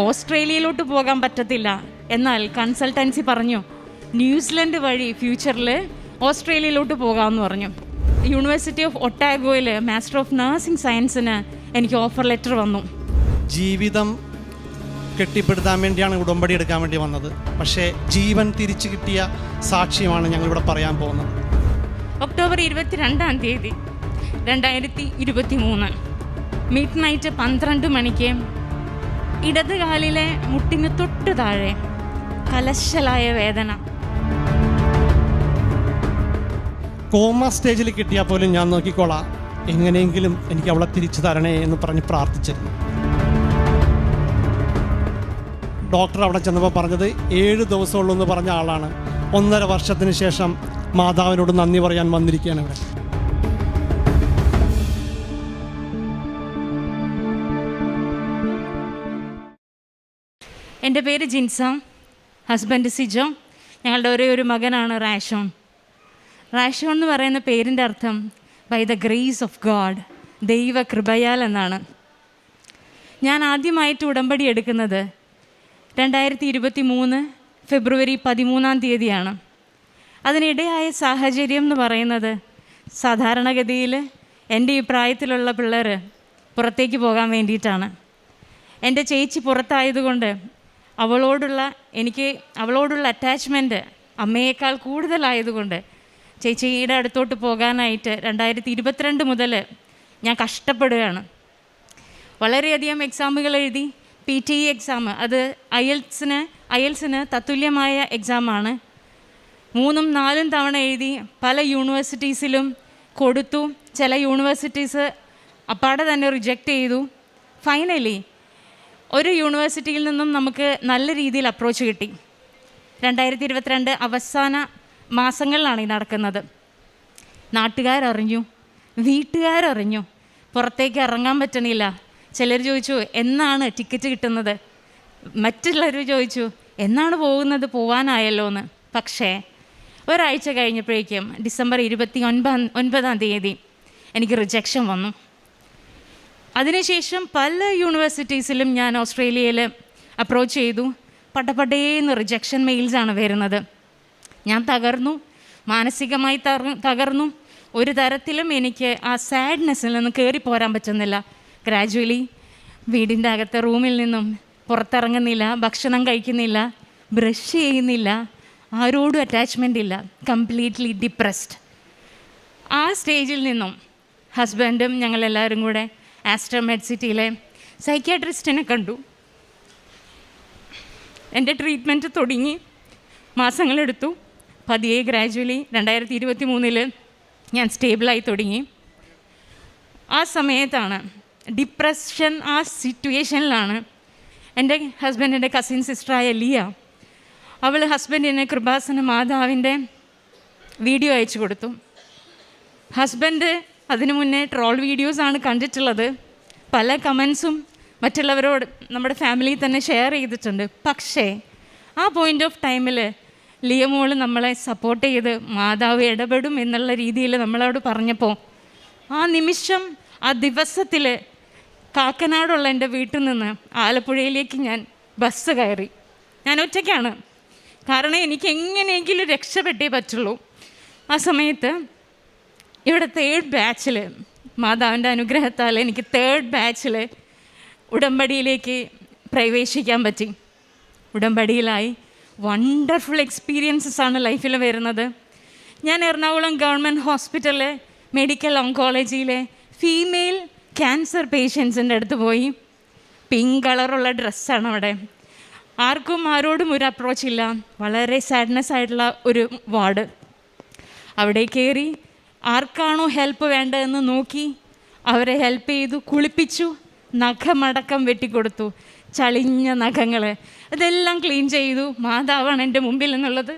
ഓസ്ട്രേലിയയിലോട്ട് പോകാൻ പറ്റത്തില്ല. എന്നാൽ കൺസൾട്ടൻസി പറഞ്ഞു ന്യൂസിലൻഡ് വഴി ഫ്യൂച്ചറിൽ ഓസ്ട്രേലിയയിലോട്ട് പോകാമെന്ന് പറഞ്ഞു. യൂണിവേഴ്സിറ്റി ഓഫ് ഒട്ടാഗോയിൽ മാസ്റ്റർ ഓഫ് നഴ്സിംഗ് സയൻസിന് എനിക്ക് ഓഫർ ലെറ്റർ വന്നു. ജീവിതം കെട്ടിപ്പടുത്താൻ വേണ്ടിയാണ് ഉടമ്പടി എടുക്കാൻ വേണ്ടി വന്നത്. പക്ഷേ ജീവൻ തിരിച്ചു കിട്ടിയ സാക്ഷ്യമാണ് ഞങ്ങളിവിടെ പറയാൻ പോകുന്നത്. ഒക്ടോബർ 22 2023 മിഡ് നൈറ്റ് 12 മണിക്ക് ഇടത് കാലിലെ മുട്ടിന് തൊട്ട് താഴെ കലശലായ വേദന. കോമ സ്റ്റേജിൽ കിട്ടിയാൽ പോലും ഞാൻ നോക്കിക്കോളാം, എങ്ങനെയെങ്കിലും എനിക്ക് അവളെ തിരിച്ചു തരണേ എന്ന് പറഞ്ഞ് പ്രാർത്ഥിച്ചിരുന്നു. ഡോക്ടർ അവിടെ ചെന്നപ്പോൾ പറഞ്ഞത് 7 ദിവസമുള്ളൂ എന്ന് പറഞ്ഞ ആളാണ് 1.5 വർഷത്തിന് ശേഷം മാതാവിനോട് നന്ദി പറയാൻ വന്നിരിക്കുകയാണ് ഇവിടെ. എൻ്റെ പേര് ജിൻസ, ഹസ്ബൻഡ് സിജോ. ഞങ്ങളുടെ ഒരേ ഒരു മകനാണ് റാഷോൺ. റാഷോൺ എന്ന് പറയുന്ന പേരിൻ്റെ അർത്ഥം by the grace of God, ദൈവ കൃപയാൽ എന്നാണ്. ഞാൻ ആദ്യമായിട്ട് ഉടമ്പടി എടുക്കുന്നത് 2023 ഫെബ്രുവരി 13 അതിനിടയായ സാഹചര്യം എന്ന് പറയുന്നത്, സാധാരണഗതിയിൽ എൻ്റെ ഈ പ്രായത്തിലുള്ള പിള്ളേർ പുറത്തേക്ക് പോകാൻ വേണ്ടിയിട്ടാണ്. എൻ്റെ ചേച്ചി പുറത്തായതുകൊണ്ട് അവളോടുള്ള അറ്റാച്ച്മെൻറ്റ് അമ്മയേക്കാൾ കൂടുതലായതുകൊണ്ട് ചേച്ചിയുടെ അടുത്തോട്ട് പോകാനായിട്ട് 2022 മുതൽ ഞാൻ കഷ്ടപ്പെടുകയാണ്. വളരെയധികം എക്സാമുകൾ എഴുതി. PTE എക്സാം, അത് IELTS-ന് തത്തുല്യമായ എക്സാമാണ്. 3-4 തവണ എഴുതി. പല യൂണിവേഴ്സിറ്റീസിലും കൊടുത്തു. ചില യൂണിവേഴ്സിറ്റീസ് അപ്പാടെ തന്നെ റിജക്റ്റ് ചെയ്തു. ഫൈനലി ഒരു യൂണിവേഴ്സിറ്റിയിൽ നിന്നും നമുക്ക് നല്ല രീതിയിൽ അപ്രോച്ച് കിട്ടി. 2022 അവസാന മാസങ്ങളിലാണ് ഈ നടക്കുന്നത്. നാട്ടുകാരറിഞ്ഞു, വീട്ടുകാരറിഞ്ഞു, പുറത്തേക്ക് ഇറങ്ങാൻ പറ്റണില്ല. ചിലർ ചോദിച്ചു എന്നാണ് ടിക്കറ്റ് കിട്ടുന്നത്, മറ്റുള്ളവർ ചോദിച്ചു എന്നാണ് പോകുന്നത്, പോവാനായല്ലോ എന്ന്. പക്ഷേ ഒരാഴ്ച കഴിഞ്ഞപ്പോഴേക്കും ഡിസംബർ 29 എനിക്ക് റിജക്ഷൻ വന്നു. അതിനുശേഷം പല യൂണിവേഴ്സിറ്റീസിലും ഞാൻ ഓസ്ട്രേലിയയിൽ അപ്രോച്ച് ചെയ്തു. പടപടേന്ന് റിജക്ഷൻ മെയിൽസാണ് വരുന്നത്. ഞാൻ തകർന്നു, മാനസികമായി തകർന്നു. ഒരു തരത്തിലും എനിക്ക് ആ സാഡ്നെസ്സിൽ നിന്ന് കയറിപ്പോരാൻ പറ്റുന്നില്ല. ഗ്രാജുവലി വീടിൻ്റെ അകത്തെ റൂമിൽ നിന്നും പുറത്തിറങ്ങുന്നില്ല, ഭക്ഷണം കഴിക്കുന്നില്ല, ബ്രഷ് ചെയ്യുന്നില്ല, ആരോടും അറ്റാച്ച്മെൻ്റ് ഇല്ല, കംപ്ലീറ്റ്ലി ഡിപ്രസ്ഡ്. ആ സ്റ്റേജിൽ നിന്നും ഹസ്ബൻഡും ഞങ്ങളെല്ലാവരും കൂടെ ആസ്ട്രോ മെഡ്സിറ്റിയിലെ സൈക്യാട്രിസ്റ്റിനെ കണ്ടു. എൻ്റെ ട്രീറ്റ്മെൻറ്റ് തുടങ്ങി. മാസങ്ങളെടുത്തു. പതിയെ ഗ്രാജുവലി 2023 ഞാൻ സ്റ്റേബിളായി തുടങ്ങി. ആ സമയത്താണ് ഡിപ്രഷൻ, ആ സിറ്റുവേഷനിലാണ് എൻ്റെ ഹസ്ബൻഡിൻ്റെ കസിൻ സിസ്റ്ററായ ലിയ, അവൾ ഹസ്ബൻഡിന് കൃപാസന മാതാവിൻ്റെ വീഡിയോ അയച്ചു കൊടുത്തു. ഹസ്ബൻഡ് അതിനു മുന്നേ ട്രോൾ വീഡിയോസാണ് കണ്ടിട്ടുള്ളത്. പല കമൻസും മറ്റുള്ളവരോട് നമ്മുടെ ഫാമിലിയിൽ തന്നെ ഷെയർ ചെയ്തിട്ടുണ്ട്. പക്ഷേ ആ പോയിൻ്റ് ഓഫ് ടൈമിൽ ലിയമോൾ നമ്മളെ സപ്പോർട്ട് ചെയ്ത് മാതാവ് ഇടപെടും എന്നുള്ള രീതിയിൽ നമ്മളോട് പറഞ്ഞപ്പോൾ, ആ നിമിഷം, ആ ദിവസത്തിൽ കാക്കനാടുള്ള എൻ്റെ വീട്ടിൽ നിന്ന് ആലപ്പുഴയിലേക്ക് ഞാൻ ബസ് കയറി. ഞാൻ ഒറ്റയ്ക്കാണ്, കാരണം എനിക്ക് എങ്ങനെയെങ്കിലും രക്ഷപ്പെട്ടേ പറ്റുള്ളൂ. ആ സമയത്ത് ഇവിടെ 3rd ബാച്ചിൽ മാതാവിൻ്റെ അനുഗ്രഹത്താൽ എനിക്ക് 3rd ബാച്ചിൽ ഉടമ്പടിയിലേക്ക് പ്രവേശിക്കാൻ പറ്റി. ഉടമ്പടിയിലായി. വണ്ടർഫുൾ എക്സ്പീരിയൻസസ് ആണ് ലൈഫിൽ വരുന്നത്. ഞാൻ എറണാകുളം ഗവൺമെൻറ് ഹോസ്പിറ്റലിലെ മെഡിക്കൽ ഓങ്കോളജിയിലെ ഫീമെയിൽ ക്യാൻസർ പേഷ്യൻസിൻ്റെ അടുത്ത് പോയി. പിങ്ക് കളറുള്ള ഡ്രസ്സാണ് അവിടെ. ആർക്കും ആരോടും ഒരു അപ്രോച്ച് ഇല്ല. വളരെ സാഡ്നെസ് ആയിട്ടുള്ള ഒരു വാർഡ്. അവിടെ കയറി ആർക്കാണോ ഹെൽപ്പ് വേണ്ടതെന്ന് നോക്കി അവരെ ഹെൽപ്പ് ചെയ്തു, കുളിപ്പിച്ചു, നഖമടക്കം വെട്ടിക്കൊടുത്തു. ചളിഞ്ഞ നഖങ്ങൾ അതെല്ലാം ക്ലീൻ ചെയ്തു. മാതാവാണ് എൻ്റെ മുമ്പിൽ എന്നുള്ളത്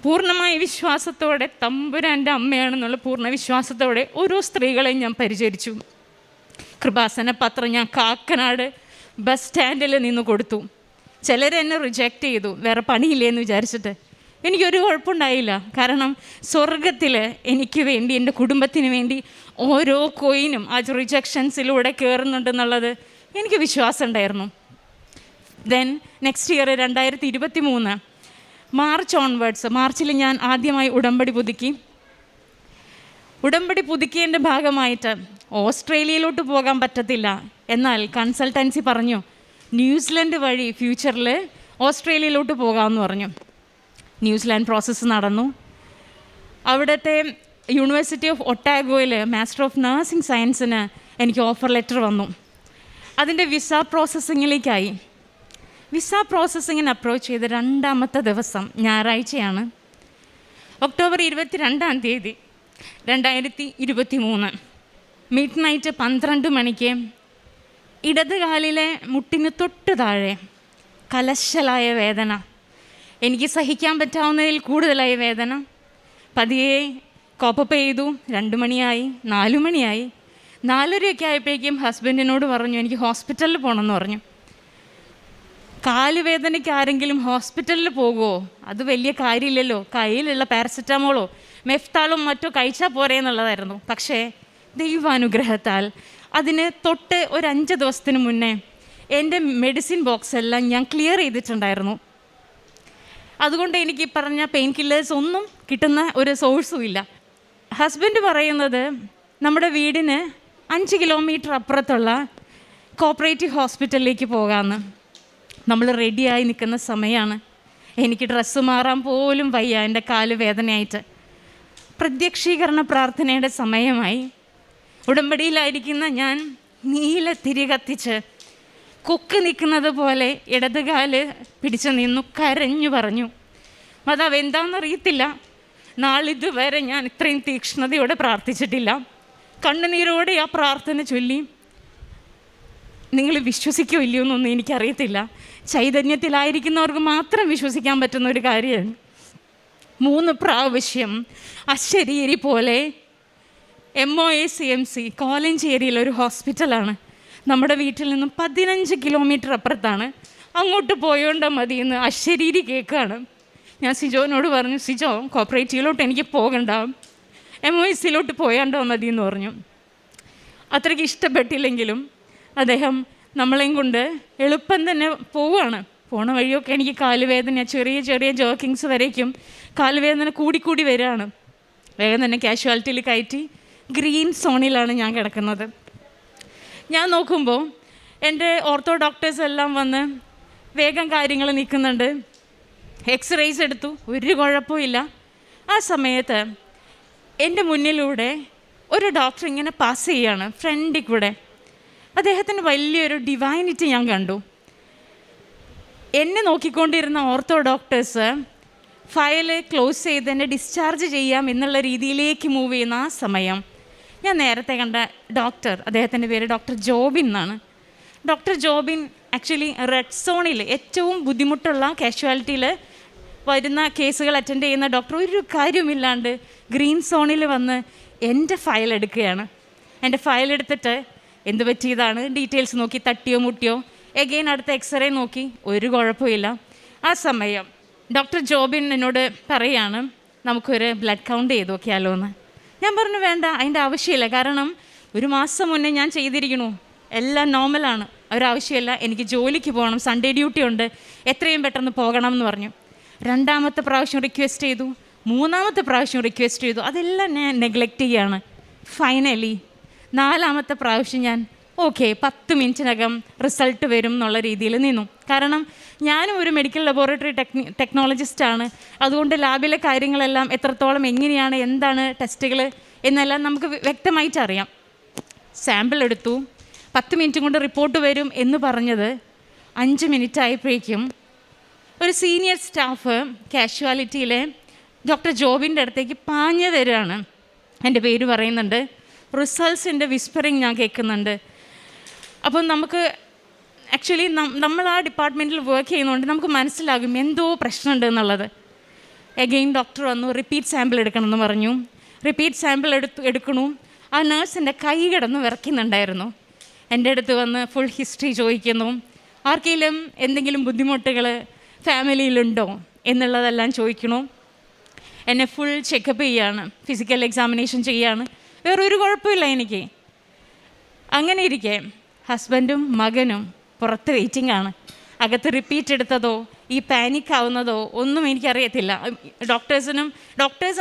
പൂർണ്ണമായ വിശ്വാസത്തോടെ, തമ്പുരാൻ്റെ അമ്മയാണെന്നുള്ള പൂർണ്ണ വിശ്വാസത്തോടെ ഓരോ സ്ത്രീകളെയും ഞാൻ പരിചരിച്ചു. കൃപാസന പത്രം ഞാൻ കാക്കനാട് ബസ് സ്റ്റാൻഡിൽ നിന്ന് കൊടുത്തു. ചിലരെന്നെ റിജക്റ്റ് ചെയ്തു, വേറെ പണിയില്ലേന്ന് വിചാരിച്ചിട്ട്. എനിക്കൊരു കുഴപ്പമുണ്ടായില്ല, കാരണം സ്വർഗത്തിൽ എനിക്ക് വേണ്ടി, എൻ്റെ കുടുംബത്തിന് വേണ്ടി ഓരോ കോയിനും ആ റിജക്ഷൻസിലൂടെ കയറുന്നുണ്ടെന്നുള്ളത് എനിക്ക് വിശ്വാസം ഉണ്ടായിരുന്നു. Then next year 2023 March onwards, മാർച്ചിൽ ഞാൻ ആദ്യമായി ഉടമ്പടി പുതുക്കി. ഉടമ്പടി പുതുക്കിയതിൻ്റെ ഭാഗമായിട്ട് ഓസ്ട്രേലിയയിലോട്ട് പോകാൻ പറ്റത്തില്ല, എന്നാൽ കൺസൾട്ടൻസി പറഞ്ഞു ന്യൂസിലൻഡ് വഴി ഫ്യൂച്ചറിൽ ഓസ്ട്രേലിയയിലോട്ട് പോകാമെന്ന് പറഞ്ഞു. ന്യൂസിലാൻഡ് പ്രോസസ്സ് നടന്നു. അവിടുത്തെ യൂണിവേഴ്സിറ്റി ഓഫ് ഒട്ടാഗോയിൽ മാസ്റ്റർ ഓഫ് നഴ്സിംഗ് സയൻസിന് എനിക്ക് ഓഫർ ലെറ്റർ വന്നു. അതിൻ്റെ വിസ പ്രോസസ്സിങ്ങിലേക്കായി. വിസ പ്രോസസ്സിങ്ങിന് അപ്രോച്ച് ചെയ്ത 2ാമത്തെ ദിവസം ഞായറാഴ്ചയാണ്, ഒക്ടോബർ 22 2023 മിഡ് നൈറ്റ് 12 മണിക്ക് ഇടത് കാലിലെ മുട്ടിന് തൊട്ട് താഴെ കലശലായ വേദന, എനിക്ക് സഹിക്കാൻ പറ്റാവുന്നതിൽ കൂടുതലായ വേദന. പതിയെ കോപ്പപ്പ് ചെയ്തു. 2 മണിയായി, 4 മണിയായി, 4:30 ആയപ്പോഴേക്കും ഹസ്ബൻഡിനോട് പറഞ്ഞു എനിക്ക് ഹോസ്പിറ്റലിൽ പോകണമെന്ന് പറഞ്ഞു. കാലുവേദനയ്ക്ക് ആരെങ്കിലും ഹോസ്പിറ്റലിൽ പോകുമോ? അത് വലിയ കാര്യമില്ലല്ലോ, കയ്യിലുള്ള പാരസെറ്റാമോളോ മെഫ്താളും മറ്റോ കഴിച്ചാൽ പോരേ എന്നുള്ളതായിരുന്നു. പക്ഷേ ദൈവാനുഗ്രഹത്താൽ അതിന് തൊട്ട് ഒരു 5 ദിവസത്തിന് മുന്നേ എൻ്റെ മെഡിസിൻ ബോക്സ് എല്ലാം ഞാൻ ക്ലിയർ ചെയ്തിട്ടുണ്ടായിരുന്നു. അതുകൊണ്ട് എനിക്ക് പറഞ്ഞ പെയിൻ കില്ലേഴ്സ് ഒന്നും കിട്ടുന്ന ഒരു സോഴ്സും ഇല്ല. ഹസ്ബൻഡ് പറയുന്നത് നമ്മുടെ വീടിന് 5 കിലോമീറ്റർ അപ്പുറത്തുള്ള കോപ്പറേറ്റീവ് ഹോസ്പിറ്റലിലേക്ക് പോകാമെന്ന്. നമ്മൾ റെഡിയായി നിൽക്കുന്ന സമയമാണ്. എനിക്ക് ഡ്രസ്സ് മാറാൻ പോലും വയ്യ, എൻ്റെ കാല് വേദനയായിട്ട്. പ്രത്യക്ഷീകരണ പ്രാർത്ഥനയുടെ സമയമായി. ഉടമ്പടിയിലായിരിക്കുന്ന ഞാൻ നീല തിരി കത്തിച്ച് കൊക്ക് നിൽക്കുന്നത് പോലെ ഇടതുകാല് പിടിച്ചു നിന്നു, കരഞ്ഞു പറഞ്ഞു, മാതാവ് എന്താണെന്നറിയത്തില്ല, നാളിതുവരെ ഞാൻ ഇത്രയും തീക്ഷ്ണതയോടെ പ്രാർത്ഥിച്ചിട്ടില്ല. കണ്ണുനീരോടെ ആ പ്രാർത്ഥന ചൊല്ലി. നിങ്ങൾ വിശ്വസിക്കോ ഇല്ലയോ എന്നൊന്നും എനിക്കറിയത്തില്ല. ചൈതന്യത്തിലായിരിക്കുന്നവർക്ക് മാത്രം വിശ്വസിക്കാൻ പറ്റുന്ന ഒരു കാര്യമാണ്. 3 പ്രാവശ്യം അശരീരി പോലെ MOACMC കോലഞ്ചേരിയിലെ ഒരു ഹോസ്പിറ്റലാണ്. നമ്മുടെ വീട്ടിൽ നിന്നും 15 കിലോമീറ്റർ അപ്പുറത്താണ്. അങ്ങോട്ട് പോയോണ്ടാ മതിയെന്ന് അശരീരി കേൾക്കുകയാണ്. ഞാൻ സിജോനോട് പറഞ്ഞു, സിജോ കോപ്പറേറ്റീവിലോട്ട് എനിക്ക് പോകണ്ട, MOACയിലോട്ട് പോയാണ്ടോ മതിയെന്ന് പറഞ്ഞു. അത്രയ്ക്ക് ഇഷ്ടപ്പെട്ടില്ലെങ്കിലും അദ്ദേഹം നമ്മളെയും കൊണ്ട് എളുപ്പം തന്നെ പോവുകയാണ്. പോണ വഴിയൊക്കെ എനിക്ക് കാലുവേദന, ചെറിയ ചെറിയ ജോക്കിങ്സ് വരേക്കും കാലുവേദന കൂടിക്കൂടി വരികയാണ്. വേഗം തന്നെ കാഷ്വാലിറ്റിയിൽ കയറ്റി ഗ്രീൻ സോണിലാണ് ഞാൻ കിടക്കുന്നത്. ഞാൻ നോക്കുമ്പോൾ എൻ്റെ ഓർത്തോ ഡോക്ടേഴ്സ് എല്ലാം വന്ന് വേഗം കാര്യങ്ങൾ നിൽക്കുന്നുണ്ട്. എക്സ്റേസ് എടുത്തു, ഒരു കുഴപ്പമില്ല. ആ സമയത്ത് എൻ്റെ മുന്നിലൂടെ ഒരു ഡോക്ടർ ഇങ്ങനെ പാസ് ചെയ്യാണ്, ഫ്രണ്ടിൽ കൂടെ. അദ്ദേഹത്തിന് വലിയൊരു ഡിവൈനിറ്റി ഞാൻ കണ്ടു. എന്നെ നോക്കിക്കൊണ്ടിരുന്ന ഓർത്തോ ഡോക്ടേഴ്സ് ഫയല് ക്ലോസ് ചെയ്ത് എന്നെ ഡിസ്ചാർജ് ചെയ്യാം എന്നുള്ള രീതിയിലേക്ക് മൂവ് ചെയ്യുന്ന ആ സമയം ഞാൻ നേരത്തെ കണ്ട ഡോക്ടർ, അദ്ദേഹത്തിൻ്റെ പേര് ഡോക്ടർ ജോബിൻ എന്നാണ്. ഡോക്ടർ ജോബിൻ ആക്ച്വലി റെഡ് സോണിൽ ഏറ്റവും ബുദ്ധിമുട്ടുള്ള കാഷ്വാലിറ്റിയിൽ വരുന്ന കേസുകൾ അറ്റൻഡ് ചെയ്യുന്ന ഡോക്ടർ ഒരു കാര്യവുമില്ലാണ്ട് ഗ്രീൻ സോണിൽ വന്ന് എൻ്റെ ഫയൽ എടുക്കുകയാണ്. എൻ്റെ ഫയൽ എടുത്തിട്ട് എന്ത് പറ്റിയതാണ് ഡീറ്റെയിൽസ് നോക്കി, തട്ടിയോ മുട്ടിയോ, എഗെയിൻ അടുത്ത എക്സ്റേ നോക്കി, ഒരു കുഴപ്പമില്ല. ആ സമയം ഡോക്ടർ ജോബിൻ എന്നോട് പറയാണ് നമുക്കൊരു ബ്ലഡ് കൗണ്ട് ചെയ്ത് നോക്കിയാലോ എന്ന്. ഞാൻ പറഞ്ഞു വേണ്ട, അതിൻ്റെ ആവശ്യമില്ല, കാരണം 1 മാസം മുന്നേ ഞാൻ ചെയ്തിരിക്കണു, എല്ലാം നോർമലാണ്, ഒരാവശ്യമില്ല, എനിക്ക് ജോലിക്ക് പോകണം, സൺഡേ ഡ്യൂട്ടി ഉണ്ട്, എത്രയും പെട്ടെന്ന് പോകണം എന്ന് പറഞ്ഞു. 2ാമത്തെ പ്രാവശ്യം റിക്വസ്റ്റ് ചെയ്തു, 3ാമത്തെ പ്രാവശ്യം റിക്വസ്റ്റ് ചെയ്തു, അതെല്ലാം ഞാൻ നെഗ്ലക്റ്റ് ചെയ്യുകയാണ്. ഫൈനലി 4ാമത്തെ പ്രാവശ്യം ഞാൻ ഓക്കെ 10 മിനിറ്റിനകം റിസൾട്ട് വരും എന്നുള്ള രീതിയിൽ നിന്നു. കാരണം ഞാനും ഒരു മെഡിക്കൽ ലബോറട്ടറി ടെക്നോളജിസ്റ്റാണ്. അതുകൊണ്ട് ലാബിലെ കാര്യങ്ങളെല്ലാം എത്രത്തോളം എങ്ങനെയാണ്, എന്താണ് ടെസ്റ്റുകൾ എന്നെല്ലാം നമുക്ക് വ്യക്തമായിട്ട് അറിയാം. സാമ്പിൾ എടുത്തു, 10 മിനിറ്റ് കൊണ്ട് റിപ്പോർട്ട് വരും എന്ന് പറഞ്ഞത് 5 മിനിറ്റ് ആയപ്പോഴേക്കും ഒരു സീനിയർ സ്റ്റാഫ് കാഷ്വാലിറ്റിയിലെ ഡോക്ടർ ജോബിൻ്റെ അടുത്തേക്ക് പാഞ്ഞു തരികയാണ്. എൻ്റെ പേര് പറയുന്നുണ്ട്, റിസൾട്ട്സിൻ്റെ വിസ്പറിങ് ഞാൻ കേൾക്കുന്നുണ്ട്. അപ്പം നമുക്ക് ആക്ച്വലി നമ്മൾ ആ ഡിപ്പാർട്ട്മെൻറ്റിൽ വർക്ക് ചെയ്യുന്നതുകൊണ്ട് നമുക്ക് മനസ്സിലാകും എന്തോ പ്രശ്നമുണ്ട് എന്നുള്ളത്. എഗെയിൻ ഡോക്ടർ വന്നു, റിപ്പീറ്റ് സാമ്പിൾ എടുക്കണമെന്ന് പറഞ്ഞു. റിപ്പീറ്റ് സാമ്പിൾ എടുക്കണു. ആ നേഴ്സിൻ്റെ കൈ കിടന്ന് വിറയ്ക്കുന്നുണ്ടായിരുന്നു. എൻ്റെ അടുത്ത് വന്ന് ഫുൾ ഹിസ്റ്ററി ചോദിക്കുന്നു, ആർക്കെങ്കിലും എന്തെങ്കിലും ബുദ്ധിമുട്ടുകൾ ഫാമിലിയിലുണ്ടോ എന്നുള്ളതെല്ലാം ചോദിക്കണു. എന്നെ ഫുൾ ചെക്കപ്പ് ചെയ്യാണ്, ഫിസിക്കൽ എക്സാമിനേഷൻ ചെയ്യാണ്, വേറൊരു കുഴപ്പമില്ല എനിക്ക്. അങ്ങനെ ഇരിക്കെ ഹസ്ബൻഡും മകനും പുറത്ത് വെയിറ്റിംഗ് ആണ്. അകത്ത് റിപ്പീറ്റ് എടുത്തതോ ഈ പാനിക് ആവുന്നതോ ഒന്നും എനിക്കറിയത്തില്ല. ഡോക്ടേഴ്സ്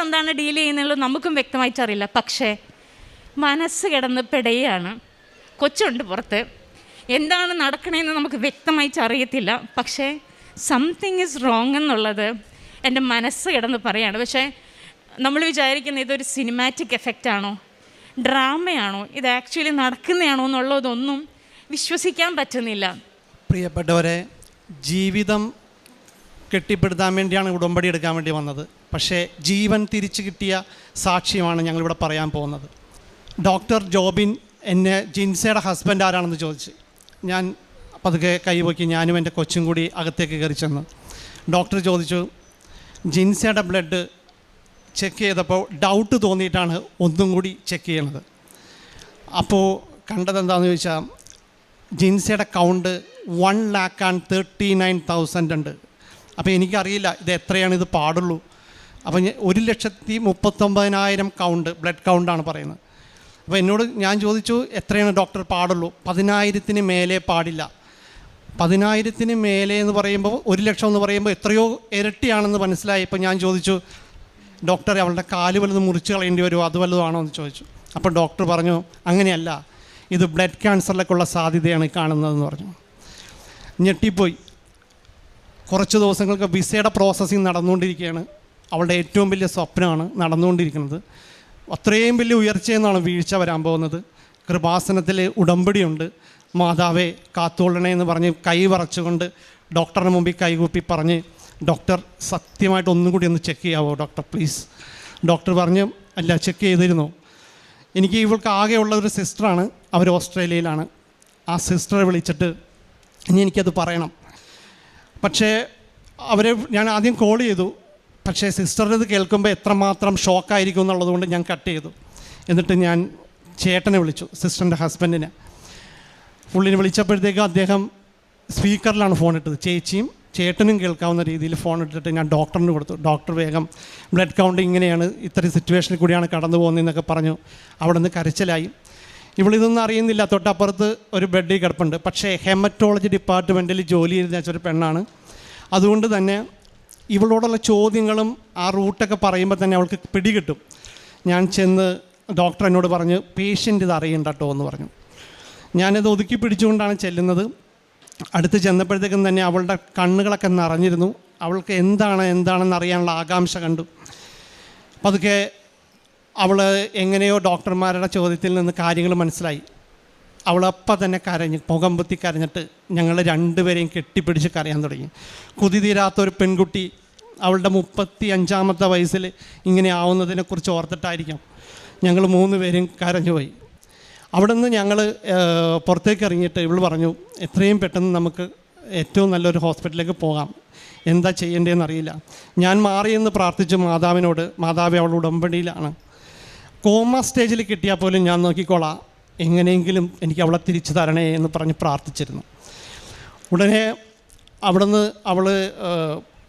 എന്താണ് ഡീൽ ചെയ്യുന്നുള്ളത് നമുക്കും വ്യക്തമായിട്ടറിയില്ല. പക്ഷേ മനസ്സ് കിടന്ന് പിടയാണ്. കൊച്ചുണ്ട് പുറത്ത്, എന്താണ് നടക്കണേന്ന് നമുക്ക് വ്യക്തമായിട്ട് അറിയത്തില്ല. പക്ഷേ സംതിങ് ഈസ് റോങ് എന്നുള്ളത് എൻ്റെ മനസ്സ് കിടന്ന് പറയാണ്. പക്ഷേ നമ്മൾ വിചാരിക്കുന്ന ഇതൊരു സിനിമാറ്റിക് എഫക്റ്റാണോ, ഡ്രാമയാണോ, ഇത് ആക്ച്വലി നടക്കുന്നതാണോ എന്നുള്ളതൊന്നും വിശ്വസിക്കാൻ പറ്റുന്നില്ല. പ്രിയപ്പെട്ടവരെ, ജീവിതം കെട്ടിപ്പടുത്താൻ വേണ്ടിയാണ് ഉടമ്പടി എടുക്കാൻ വേണ്ടി വന്നത്. പക്ഷേ ജീവൻ തിരിച്ചു കിട്ടിയ സാക്ഷ്യമാണ് ഞങ്ങളിവിടെ പറയാൻ പോകുന്നത്. ഡോക്ടർ ജോബിൻ എന്നെ ജിൻസയുടെ ഹസ്ബൻഡ് ആരാണെന്ന് ചോദിച്ചു. ഞാൻ പതുക്കെ കൈവക്കി ഞാനും എൻ്റെ കൊച്ചും കൂടി അകത്തേക്ക് കയറി ചെന്നു. ഡോക്ടർ ചോദിച്ചു, ജിൻസയുടെ ബ്ലഡ് ചെക്ക് ചെയ്തപ്പോൾ ഡൗട്ട് തോന്നിയിട്ടാണ് ഒന്നും കൂടി ചെക്ക് ചെയ്യണത്. അപ്പോൾ കണ്ടതെന്താണെന്ന് ചോദിച്ചാൽ ജിൻസയുടെ കൗണ്ട് 1,39,000 ഉണ്ട്. അപ്പോൾ എനിക്കറിയില്ല ഇത് എത്രയാണ് ഇത് പാടുള്ളൂ. അപ്പോൾ 1,39,000 കൗണ്ട് ബ്ലഡ് കൗണ്ടാണ് പറയുന്നത്. അപ്പോൾ എന്നോട് ഞാൻ ചോദിച്ചു എത്രയാണ് ഡോക്ടർ പാടുള്ളൂ. 10,000 മേലെ പാടില്ല. 10,000 മേലെ എന്ന് പറയുമ്പോൾ 1,00,000 എന്ന് പറയുമ്പോൾ എത്രയോ ഇരട്ടിയാണെന്ന് മനസ്സിലായി. ഇപ്പോൾ ഞാൻ ചോദിച്ചു, ഡോക്ടറെ അവളുടെ കാല് വല്ലതും മുറിച്ച് കളയേണ്ടി വരുമോ, അത് വല്ലതുമാണോ എന്ന് ചോദിച്ചു. അപ്പോൾ ഡോക്ടർ പറഞ്ഞു, അങ്ങനെയല്ല, ഇത് ബ്ലഡ് ക്യാൻസറിലേക്കുള്ള സാധ്യതയാണ് കാണുന്നതെന്ന് പറഞ്ഞു. ഞെട്ടിപ്പോയി. കുറച്ച് ദിവസങ്ങൾക്ക് വിസയുടെ പ്രോസസ്സിങ് നടന്നുകൊണ്ടിരിക്കുകയാണ്. അവളുടെ ഏറ്റവും വലിയ സ്വപ്നമാണ് നടന്നുകൊണ്ടിരിക്കുന്നത്. അത്രയും വലിയ ഉയർച്ചയെന്നാണ് വീഴ്ച വരാൻ പോകുന്നത്. കൃപാസനത്തിൽ ഉടമ്പടിയുണ്ട്. മാതാവേ കാത്തോളണേ എന്ന് പറഞ്ഞ് കൈ വറച്ചുകൊണ്ട് ഡോക്ടറിന് മുമ്പിൽ കൈകൂപ്പി പറഞ്ഞ്, ഡോക്ടർ സത്യമായിട്ട് ഒന്നും കൂടി ഒന്ന് ചെക്ക് ചെയ്യാവോ ഡോക്ടർ പ്ലീസ്. ഡോക്ടർ പറഞ്ഞു, അല്ല ചെക്ക് ചെയ്തിരുന്നു. എനിക്ക് ഇവൾക്ക് ആകെയുള്ള ഒരു സിസ്റ്ററാണ്, അവർ ഓസ്ട്രേലിയയിലാണ്. ആ സിസ്റ്ററെ വിളിച്ചിട്ട് ഇനി എനിക്കത് പറയണം. പക്ഷേ ഞാൻ ആദ്യം കോൾ ചെയ്തു. പക്ഷേ സിസ്റ്ററിന് ഇത് കേൾക്കുമ്പോൾ എത്രമാത്രം ഷോക്കായിരിക്കും എന്നുള്ളതുകൊണ്ട് ഞാൻ കട്ട് ചെയ്തു. എന്നിട്ട് ഞാൻ ചേട്ടനെ വിളിച്ചു, സിസ്റ്ററിൻ്റെ ഹസ്ബൻഡിനെ. പുള്ളിനെ വിളിച്ചപ്പോഴത്തേക്കും അദ്ദേഹം സ്പീക്കറിലാണ് ഫോൺ ഇട്ടത്. ചേച്ചിയും ചേട്ടനും കേൾക്കാവുന്ന രീതിയിൽ ഫോൺ ഇട്ടിട്ട് ഞാൻ ഡോക്ടറിന് കൊടുത്തു. ഡോക്ടർ വേഗം ബ്ലഡ് കൗണ്ട് ഇങ്ങനെയാണ്, ഇത്രയും സിറ്റുവേഷനിൽ കൂടിയാണ് കടന്നു പോകുന്നതെന്നൊക്കെ പറഞ്ഞു. അവിടെ നിന്ന് കരച്ചിലായി. ഇവളിതൊന്നും അറിയുന്നില്ല. തൊട്ടപ്പുറത്ത് ഒരു ബെഡിൽ കിടപ്പുണ്ട്. പക്ഷേ ഹെമറ്റോളജി ഡിപ്പാർട്ട്മെൻറ്റിൽ ജോലി ചെയ്ത ഒരു പെണ്ണാണ്. അതുകൊണ്ട് തന്നെ ഇവളോടുള്ള ചോദ്യങ്ങളും ആ റൂട്ടൊക്കെ പറയുമ്പോൾ തന്നെ അവൾക്ക് പിടികിട്ടും. ഞാൻ ചെന്ന് ഡോക്ടർ എന്നോട് പറഞ്ഞു, പേഷ്യൻ്റ് ഇത് അറിയണ്ട കേട്ടോ എന്ന് പറഞ്ഞു. ഞാനത് ഒതുക്കി പിടിച്ചുകൊണ്ടാണ് ചെല്ലുന്നത്. അടുത്ത് ചെന്നപ്പോഴത്തേക്കും തന്നെ അവളുടെ കണ്ണുകളൊക്കെ നിറഞ്ഞിരുന്നു. അവൾക്ക് എന്താണെന്ന് അറിയാനുള്ള ആകാംക്ഷ കണ്ടു. പതുക്കെ അവൾ എങ്ങനെയോ ഡോക്ടർമാരുടെ ചോദ്യത്തിൽ നിന്ന് കാര്യങ്ങൾ മനസ്സിലായി. അവളപ്പം തന്നെ കരഞ്ഞ് മുഖം പൊത്തി കരഞ്ഞിട്ട് ഞങ്ങൾ രണ്ടുപേരെയും കെട്ടിപ്പിടിച്ച് കരയാൻ തുടങ്ങി. കുതി തീരാത്തൊരു പെൺകുട്ടി അവളുടെ 35-ാമത്തെ വയസ്സിൽ ഇങ്ങനെ ആവുന്നതിനെക്കുറിച്ച് ഓർത്തിട്ടായിരിക്കാം ഞങ്ങൾ 3 പേരും കരഞ്ഞുപോയി. അവിടെ നിന്ന് ഞങ്ങൾ പുറത്തേക്ക് ഇറങ്ങിയിട്ട് ഇവൾ പറഞ്ഞു, എത്രയും പെട്ടെന്ന് നമുക്ക് ഏറ്റവും നല്ലൊരു ഹോസ്പിറ്റലിലേക്ക് പോകാം, എന്താ ചെയ്യേണ്ടതെന്ന് അറിയില്ല. ഞാൻ മാറിയെന്ന് പ്രാർത്ഥിച്ചു മാതാവിനോട്. മാതാവ് അവൾ ഉടമ്പടിയിലാണ്. കോമ സ്റ്റേജിൽ കിട്ടിയാൽ പോലും ഞാൻ നോക്കിക്കോളാം, എങ്ങനെയെങ്കിലും എനിക്ക് അവളെ തിരിച്ചു തരണേ എന്ന് പറഞ്ഞ് പ്രാർത്ഥിച്ചിരുന്നു. ഉടനെ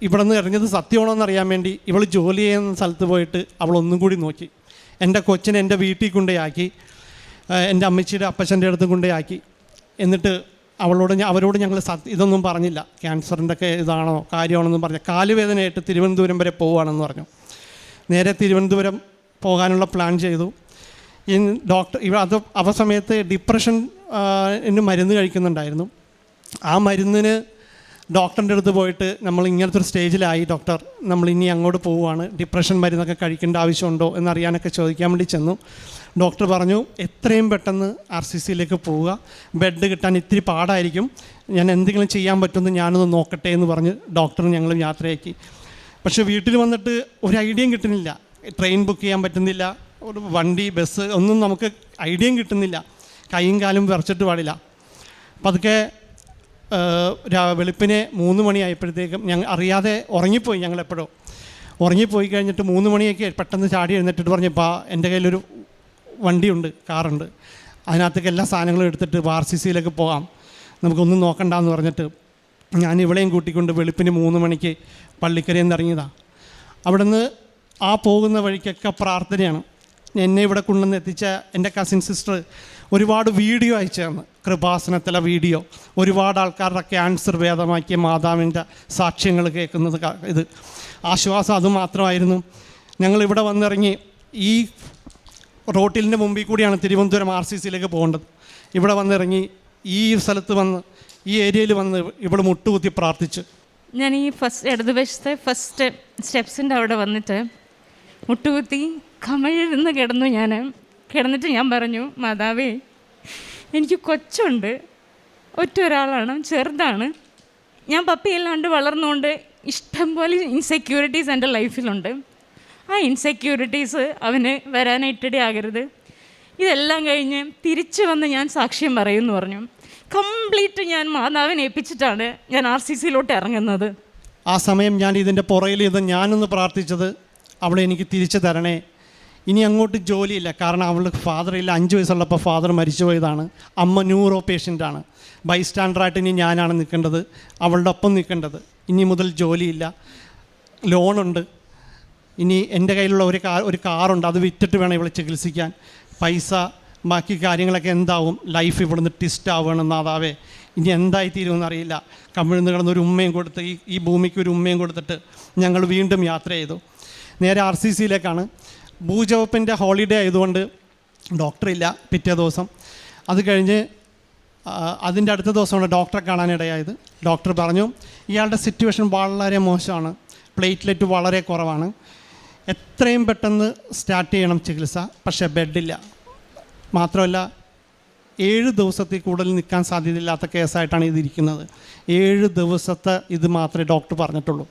ഇവിടെ നിന്ന് ഇറങ്ങിയത് സത്യമാണോ എന്നറിയാൻ വേണ്ടി ഇവൾ ജോലി ചെയ്യുന്ന സ്ഥലത്ത് പോയിട്ട് അവളൊന്നും കൂടി നോക്കി. എൻ്റെ കൊച്ചിനെ എൻ്റെ വീട്ടിൽ കൊണ്ടുപോയി എൻ്റെ അമ്മച്ചിയുടെ അപ്പച്ചൻ്റെ അടുത്തും കൊണ്ടുപോയി. എന്നിട്ട് അവരോട് ഞങ്ങൾ ഇതൊന്നും പറഞ്ഞില്ല, ക്യാൻസറിൻ്റെ ഒക്കെ ഇതാണോ കാര്യമാണെന്നും പറഞ്ഞ കാലുവേദനയായിട്ട് തിരുവനന്തപുരം വരെ പോവുകയാണെന്ന് പറഞ്ഞു. നേരെ തിരുവനന്തപുരം പോകാനുള്ള പ്ലാൻ ചെയ്തു. ഡോക്ടർ ആ സമയത്ത് ഡിപ്രഷന് മരുന്ന് കഴിക്കുന്നുണ്ടായിരുന്നു. ആ മരുന്നിന് ഡോക്ടറിൻ്റെ അടുത്ത് പോയിട്ട് നമ്മൾ ഇങ്ങനത്തെ ഒരു സ്റ്റേജിലായി ഡോക്ടർ, നമ്മൾ ഇനി അങ്ങോട്ട് പോവുകയാണ്, ഡിപ്രഷൻ മരുന്നൊക്കെ കഴിക്കേണ്ട ആവശ്യമുണ്ടോ എന്നറിയാനൊക്കെ ചോദിക്കാൻ വേണ്ടി ചെന്നു. ഡോക്ടർ പറഞ്ഞു, എത്രയും പെട്ടെന്ന് RCCയിലേക്ക് പോവുക, ബെഡ് കിട്ടാൻ ഇത്തിരി പാടായിരിക്കും, ഞാൻ എന്തെങ്കിലും ചെയ്യാൻ പറ്റുമെന്ന് ഞാനൊന്ന് നോക്കട്ടെ എന്ന് പറഞ്ഞ് ഡോക്ടർ ഞങ്ങൾ യാത്രയാക്കി. പക്ഷേ വീട്ടിൽ വന്നിട്ട് ഒരു ഐഡിയയും കിട്ടുന്നില്ല. ട്രെയിൻ ബുക്ക് ചെയ്യാൻ പറ്റുന്നില്ല, ഒരു വണ്ടി ബസ് ഒന്നും നമുക്ക് ഐഡിയയും കിട്ടുന്നില്ല. കൈയും കാലും വിറച്ചിട്ട് പാടില്ല. പതുക്കെ വെളുപ്പിനെ 3 മണിയായപ്പോഴത്തേക്കും ഞങ്ങൾ അറിയാതെ ഉറങ്ങിപ്പോയി. ഞങ്ങളെപ്പോഴോ ഉറങ്ങിപ്പോയി കഴിഞ്ഞിട്ട് 3 മണിയൊക്കെ പെട്ടെന്ന് ചാടി എഴുന്നേറ്റിട്ട് പറഞ്ഞപ്പോൾ എൻ്റെ കയ്യിലൊരു വണ്ടിയുണ്ട്, കാറുണ്ട്, അതിനകത്തേക്ക് എല്ലാ സാധനങ്ങളും എടുത്തിട്ട് RCCയിലേക്ക് പോകാം, നമുക്കൊന്നും നോക്കണ്ടെന്ന് പറഞ്ഞിട്ട് ഞാൻ ഇവളെയും കൂട്ടിക്കൊണ്ട് വെളുപ്പിന് 3 മണിക്ക് പള്ളിക്കരയിൽ നിന്ന് ഇറങ്ങിയതാണ്. അവിടെ നിന്ന് ആ പോകുന്ന വഴിക്കൊക്കെ പ്രാർത്ഥനയാണ്. എന്നെ ഇവിടെ കൊണ്ടുവന്ന് എത്തിച്ച എൻ്റെ കസിൻ സിസ്റ്റർ ഒരുപാട് വീഡിയോ അയച്ചു തന്നു. കൃപാസനത്തിലെ വീഡിയോ, ഒരുപാട് ആൾക്കാരുടെ ക്യാൻസർ ഭേദമാക്കിയ മാതാവിൻ്റെ സാക്ഷ്യങ്ങൾ കേൾക്കുന്നത് ഇത് ആശ്വാസം അതുമാത്രമായിരുന്നു. ഞങ്ങളിവിടെ വന്നിറങ്ങി ഈ റോട്ടിലിൻ്റെ മുമ്പിൽ കൂടിയാണ് തിരുവനന്തപുരം RCCയിലേക്ക് പോകേണ്ടത്. ഇവിടെ വന്നിറങ്ങി ഈ സ്ഥലത്ത് വന്ന് ഈ ഏരിയയിൽ വന്ന് ഇവിടെ മുട്ടുകുത്തി പ്രാർത്ഥിച്ച് ഞാൻ ഈ ഇടതുവശത്തെ ഫസ്റ്റ് സ്റ്റെപ്സിൻ്റെ അവിടെ വന്നിട്ട് മുട്ടുകുത്തി കമിഴ്ന്ന് കിടന്നു. കിടന്നിട്ട് ഞാൻ പറഞ്ഞു, മാതാവേ, എനിക്ക് കൊച്ചുണ്ട്, ഒറ്റ ഒരാളാണ്, ചെറുതാണ്, ഞാൻ പപ്പിയല്ലാണ്ട് വളർന്നുകൊണ്ട് ഇഷ്ടംപോലെ ഇൻസെക്യൂരിറ്റീസ് എൻ്റെ ലൈഫിലുണ്ട്. ആ ഇൻസെക്യൂരിറ്റീസ് അവന് വരാനായിട്ടിടയാകരുത്. ഇതെല്ലാം കഴിഞ്ഞ് തിരിച്ചു വന്ന് ഞാൻ സാക്ഷ്യം പറയുമെന്ന് പറഞ്ഞു. കംപ്ലീറ്റ് ഞാൻ മാതാവിനെ ഏൽപ്പിച്ചിട്ടാണ് ഞാൻ RCCയിലോട്ട് ഇറങ്ങുന്നത്. ആ സമയം ഞാൻ ഇതിൻ്റെ പുറകിൽ ഞാനൊന്ന് പ്രാർത്ഥിച്ചത്, അവളെ എനിക്ക് തിരിച്ചു തരണേ, ഇനി അങ്ങോട്ട് ജോലിയില്ല. കാരണം അവൾക്ക് ഫാദറില്ല, 5 വയസ്സുള്ളപ്പോൾ ഫാദർ മരിച്ചു പോയതാണ്. അമ്മ ന്യൂറോ പേഷ്യൻ്റാണ്. ബൈസ്റ്റാൻഡറായിട്ട് ഇനി ഞാനാണ് നിൽക്കേണ്ടത്, അവളുടെ ഒപ്പം നിൽക്കേണ്ടത്. ഇനി മുതൽ ജോലിയില്ല, ലോണുണ്ട്, ഇനി എൻ്റെ കയ്യിലുള്ള ഒരു കാറുണ്ട്, അത് വിറ്റിട്ട് വേണം ഇവളെ ചികിത്സിക്കാൻ. പൈസ ബാക്കി കാര്യങ്ങളൊക്കെ എന്താവും, ലൈഫ് ഇവിടുന്ന് ട്വിസ്റ്റ് ആവുകയാണ്. മാതാവേ, ഇനി എന്തായിത്തീരുമെന്ന് അറിയില്ല. കമിഴ്ന്ന് കിടന്നൊരു ഉമ്മയും കൊടുത്ത് ഈ ഭൂമിക്ക് ഒരു ഉമ്മയും കൊടുത്തിട്ട് ഞങ്ങൾ വീണ്ടും യാത്ര ചെയ്തു. നേരെ RCCയിലേക്കാണ്. ഭൂചവപ്പിൻ്റെ ഹോളിഡേ ആയതുകൊണ്ട് ഡോക്ടറില്ല പിറ്റേ ദിവസം. അത് കഴിഞ്ഞ് അതിൻ്റെ അടുത്ത ദിവസമാണ് ഡോക്ടറെ കാണാനിടയായത്. ഡോക്ടർ പറഞ്ഞു, ഇയാളുടെ സിറ്റുവേഷൻ വളരെ മോശമാണ്, പ്ലേറ്റ്ലെറ്റ് വളരെ കുറവാണ്, എത്രയും പെട്ടെന്ന് സ്റ്റാർട്ട് ചെയ്യണം ചികിത്സ, പക്ഷേ ബെഡില്ല. മാത്രമല്ല 7 ദിവസത്തിൽ കൂടുതൽ നിൽക്കാൻ സാധ്യതയില്ലാത്ത കേസായിട്ടാണ് ഇതിരിക്കുന്നത്. 7 ദിവസത്തെ ഇത് മാത്രമേ ഡോക്ടർ പറഞ്ഞിട്ടുള്ളൂ.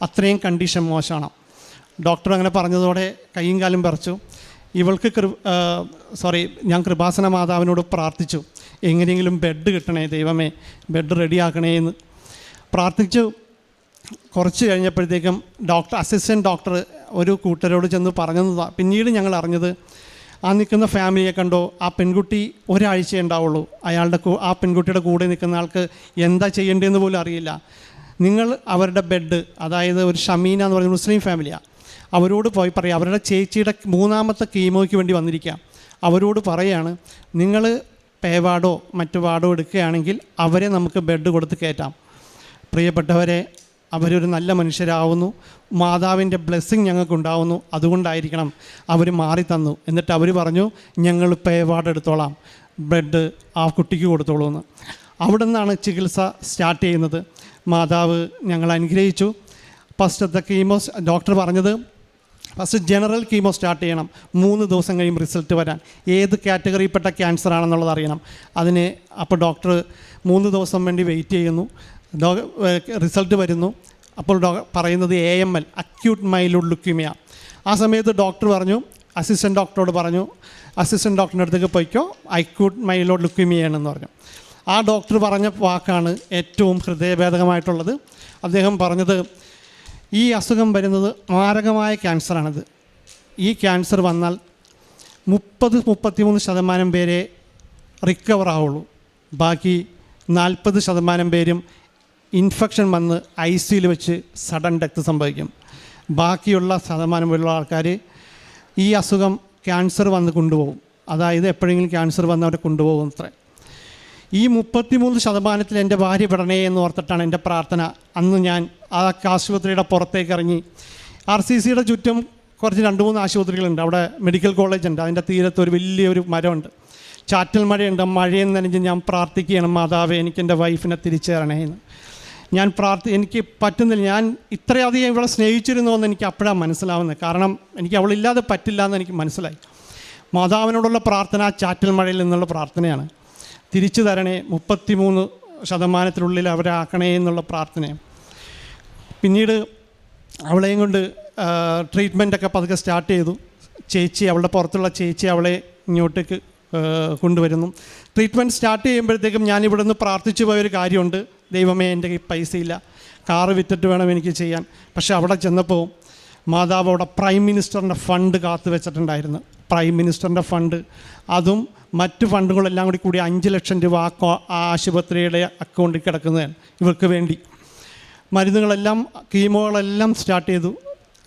അത്രയും കണ്ടീഷൻ മോശമാണ്. ഡോക്ടർ അങ്ങനെ പറഞ്ഞതോടെ കൈയും കാലും പറിച്ചു. ഇവൾക്ക് ഞാൻ കൃപാസന മാതാവിനോട് പ്രാർത്ഥിച്ചു, എങ്ങനെയെങ്കിലും ബെഡ് കിട്ടണേ ദൈവമേ, ബെഡ് റെഡിയാക്കണേ എന്ന് പ്രാർത്ഥിച്ചു. കുറച്ച് കഴിഞ്ഞപ്പോഴത്തേക്കും അസിസ്റ്റൻറ്റ് ഡോക്ടർ ഒരു കൂട്ടരോട് ചെന്ന് പറഞ്ഞതാണ്. പിന്നീട് ഞങ്ങൾ അറിഞ്ഞത്, ആ നിൽക്കുന്ന ഫാമിലിയെ കണ്ടോ, ആ പെൺകുട്ടി ഒരാഴ്ചയേ ഉണ്ടാവുള്ളൂ. ആ പെൺകുട്ടിയുടെ കൂടെ നിൽക്കുന്ന ആൾക്ക് എന്താ ചെയ്യേണ്ടതെന്ന് പോലും അറിയില്ല. നിങ്ങൾ അവരുടെ ബെഡ്, അതായത് ഒരു ഷമീന എന്ന് പറയുന്ന മുസ്ലിം ഫാമിലിയാണ്, അവരോട് പോയി പറയുക, അവരുടെ ചേച്ചിയുടെ 3ാമത്തെ കീമോയ്ക്ക് വേണ്ടി വന്നിരിക്കുക, അവരോട് പറയുകയാണ്, നിങ്ങൾ പേവാർഡോ മറ്റു വാർഡോ എടുക്കുകയാണെങ്കിൽ അവരെ നമുക്ക് ബെഡ് കൊടുത്ത് കയറ്റാം. പ്രിയപ്പെട്ടവരെ, അവരൊരു നല്ല മനുഷ്യരാവുന്നു, മാതാവിൻ്റെ ബ്ലെസ്സിങ് ഞങ്ങൾക്കുണ്ടാവുന്നു, അതുകൊണ്ടായിരിക്കണം അവർ മാറി തന്നു. എന്നിട്ട് അവർ പറഞ്ഞു, ഞങ്ങൾ പേവാർഡ് എടുത്തോളാം, ബെഡ് ആ കുട്ടിക്ക് കൊടുത്തോളൂ എന്ന്. അവിടെ നിന്നാണ് ചികിത്സ സ്റ്റാർട്ട് ചെയ്യുന്നത്. മാതാവ് ഞങ്ങൾ അനുഗ്രഹിച്ചു. ഫസ്റ്റത്തെ കീമോ ഡോക്ടർ പറഞ്ഞത്, ഫസ്റ്റ് ജനറൽ കീമോ സ്റ്റാർട്ട് ചെയ്യണം, 3 ദിവസം കഴിയും റിസൾട്ട് വരാൻ, ഏത് കാറ്റഗറിയിൽപ്പെട്ട ക്യാൻസർ ആണെന്നുള്ളത് അറിയണം. അപ്പോൾ ഡോക്ടർ 3 ദിവസം വേണ്ടി വെയിറ്റ് ചെയ്യുന്നു. റിസൾട്ട് വരുന്നു. അപ്പോൾ പറയുന്നത് AML, അക്യൂട്ട് മൈലോഡ് ലുക്കീമിയ. ആ സമയത്ത് ഡോക്ടർ പറഞ്ഞു, അസിസ്റ്റൻറ്റ് ഡോക്ടറോട് പറഞ്ഞു, അസിസ്റ്റൻറ്റ് ഡോക്ടറിൻ്റെ അടുത്തേക്ക് പോയിക്കോ, അക്യൂട്ട് മൈലോഡ് ലുക്കീമിയാണെന്ന് പറഞ്ഞു. ആ ഡോക്ടർ പറഞ്ഞ വാക്കാണ് ഏറ്റവും ഹൃദയഭേദകമായിട്ടുള്ളത്. അദ്ദേഹം പറഞ്ഞത്, ഈ അസുഖം വരുന്നത് മാരകമായ ക്യാൻസറാണിത്. ഈ ക്യാൻസർ വന്നാൽ 30-33% പേരെ റിക്കവർ ആവുള്ളൂ. ബാക്കി 40% പേരും ഇൻഫെക്ഷൻ വന്ന് ICUയിൽ വെച്ച് സഡൻ ഡെത്ത് സംഭവിക്കും. ബാക്കിയുള്ള ശതമാനമുള്ള ആൾക്കാർ ഈ അസുഖം ക്യാൻസർ വന്ന് കൊണ്ടുപോകും. അതായത് എപ്പോഴെങ്കിലും ക്യാൻസർ വന്ന് അവരെ കൊണ്ടുപോകും അത്രേ. ഈ 33% എൻ്റെ ഭാര്യ പെടണേ എന്ന് ഓർത്തിട്ടാണ് എൻ്റെ പ്രാർത്ഥന. അന്ന് ഞാൻ ആ ആശുപത്രിയുടെ പുറത്തേക്ക് ഇറങ്ങി. RCCയുടെ ചുറ്റും കുറച്ച് 2-3 ആശുപത്രികളുണ്ട്. അവിടെ മെഡിക്കൽ കോളേജ് ഉണ്ട്, അതിൻ്റെ തീരത്ത് ഒരു വലിയൊരു മരമുണ്ട്. ചാറ്റൽ മഴയുണ്ട്. മഴയിൽ നനഞ്ഞ് ഞാൻ പ്രാർത്ഥിക്കുകയാണ്, മാതാവേ, എനിക്കെൻ്റെ വൈഫിനെ തിരിച്ചു തരണേ എന്ന്. എനിക്ക് പറ്റുന്നില്ല. ഞാൻ ഇത്രയധികം ഇവളെ സ്നേഹിച്ചിരുന്നു എന്ന് എനിക്ക് അപ്പോഴാണ് മനസ്സിലാവുന്നത്. കാരണം എനിക്ക് അവളില്ലാതെ പറ്റില്ല എന്ന് എനിക്ക് മനസ്സിലായി. മാതാവിനോടുള്ള പ്രാർത്ഥന ചാറ്റൽ മഴയിൽ നിന്നുള്ള പ്രാർത്ഥനയാണ്. തിരിച്ചു തരണേ, 33% അവരെ ആക്കണേ എന്നുള്ള പ്രാർത്ഥനയാണ്. പിന്നീട് അവളെയും കൊണ്ട് ട്രീറ്റ്മെൻറ്റൊക്കെ പതുക്കെ സ്റ്റാർട്ട് ചെയ്തു. അവളുടെ പുറത്തുള്ള ചേച്ചി അവളെ ഇങ്ങോട്ടേക്ക് കൊണ്ടുവരുന്നു. ട്രീറ്റ്മെൻറ്റ് സ്റ്റാർട്ട് ചെയ്യുമ്പോഴത്തേക്കും ഞാനിവിടെ നിന്ന് പ്രാർത്ഥിച്ചു പോയൊരു കാര്യമുണ്ട്, ദൈവമേ, എൻ്റെ കയ്യിൽ പൈസയില്ല, കാറ് വിറ്റിട്ട് വേണം എനിക്ക് ചെയ്യാൻ. പക്ഷേ അവിടെ ചെന്നപ്പോൾ മാതാവ് അവിടെ പ്രൈം മിനിസ്റ്ററിൻ്റെ ഫണ്ട് കാത്തു വെച്ചിട്ടുണ്ടായിരുന്നു. പ്രൈം മിനിസ്റ്ററിൻ്റെ ഫണ്ട്, അതും മറ്റ് ഫണ്ടുകളെല്ലാം കൂടി 5 ലക്ഷം രൂപ ആ ആശുപത്രിയുടെ അക്കൗണ്ടിൽ കിടക്കുന്നതാണ് ഇവർക്ക് വേണ്ടി. മരുന്നുകളെല്ലാം, കീമോകളെല്ലാം സ്റ്റാർട്ട് ചെയ്തു.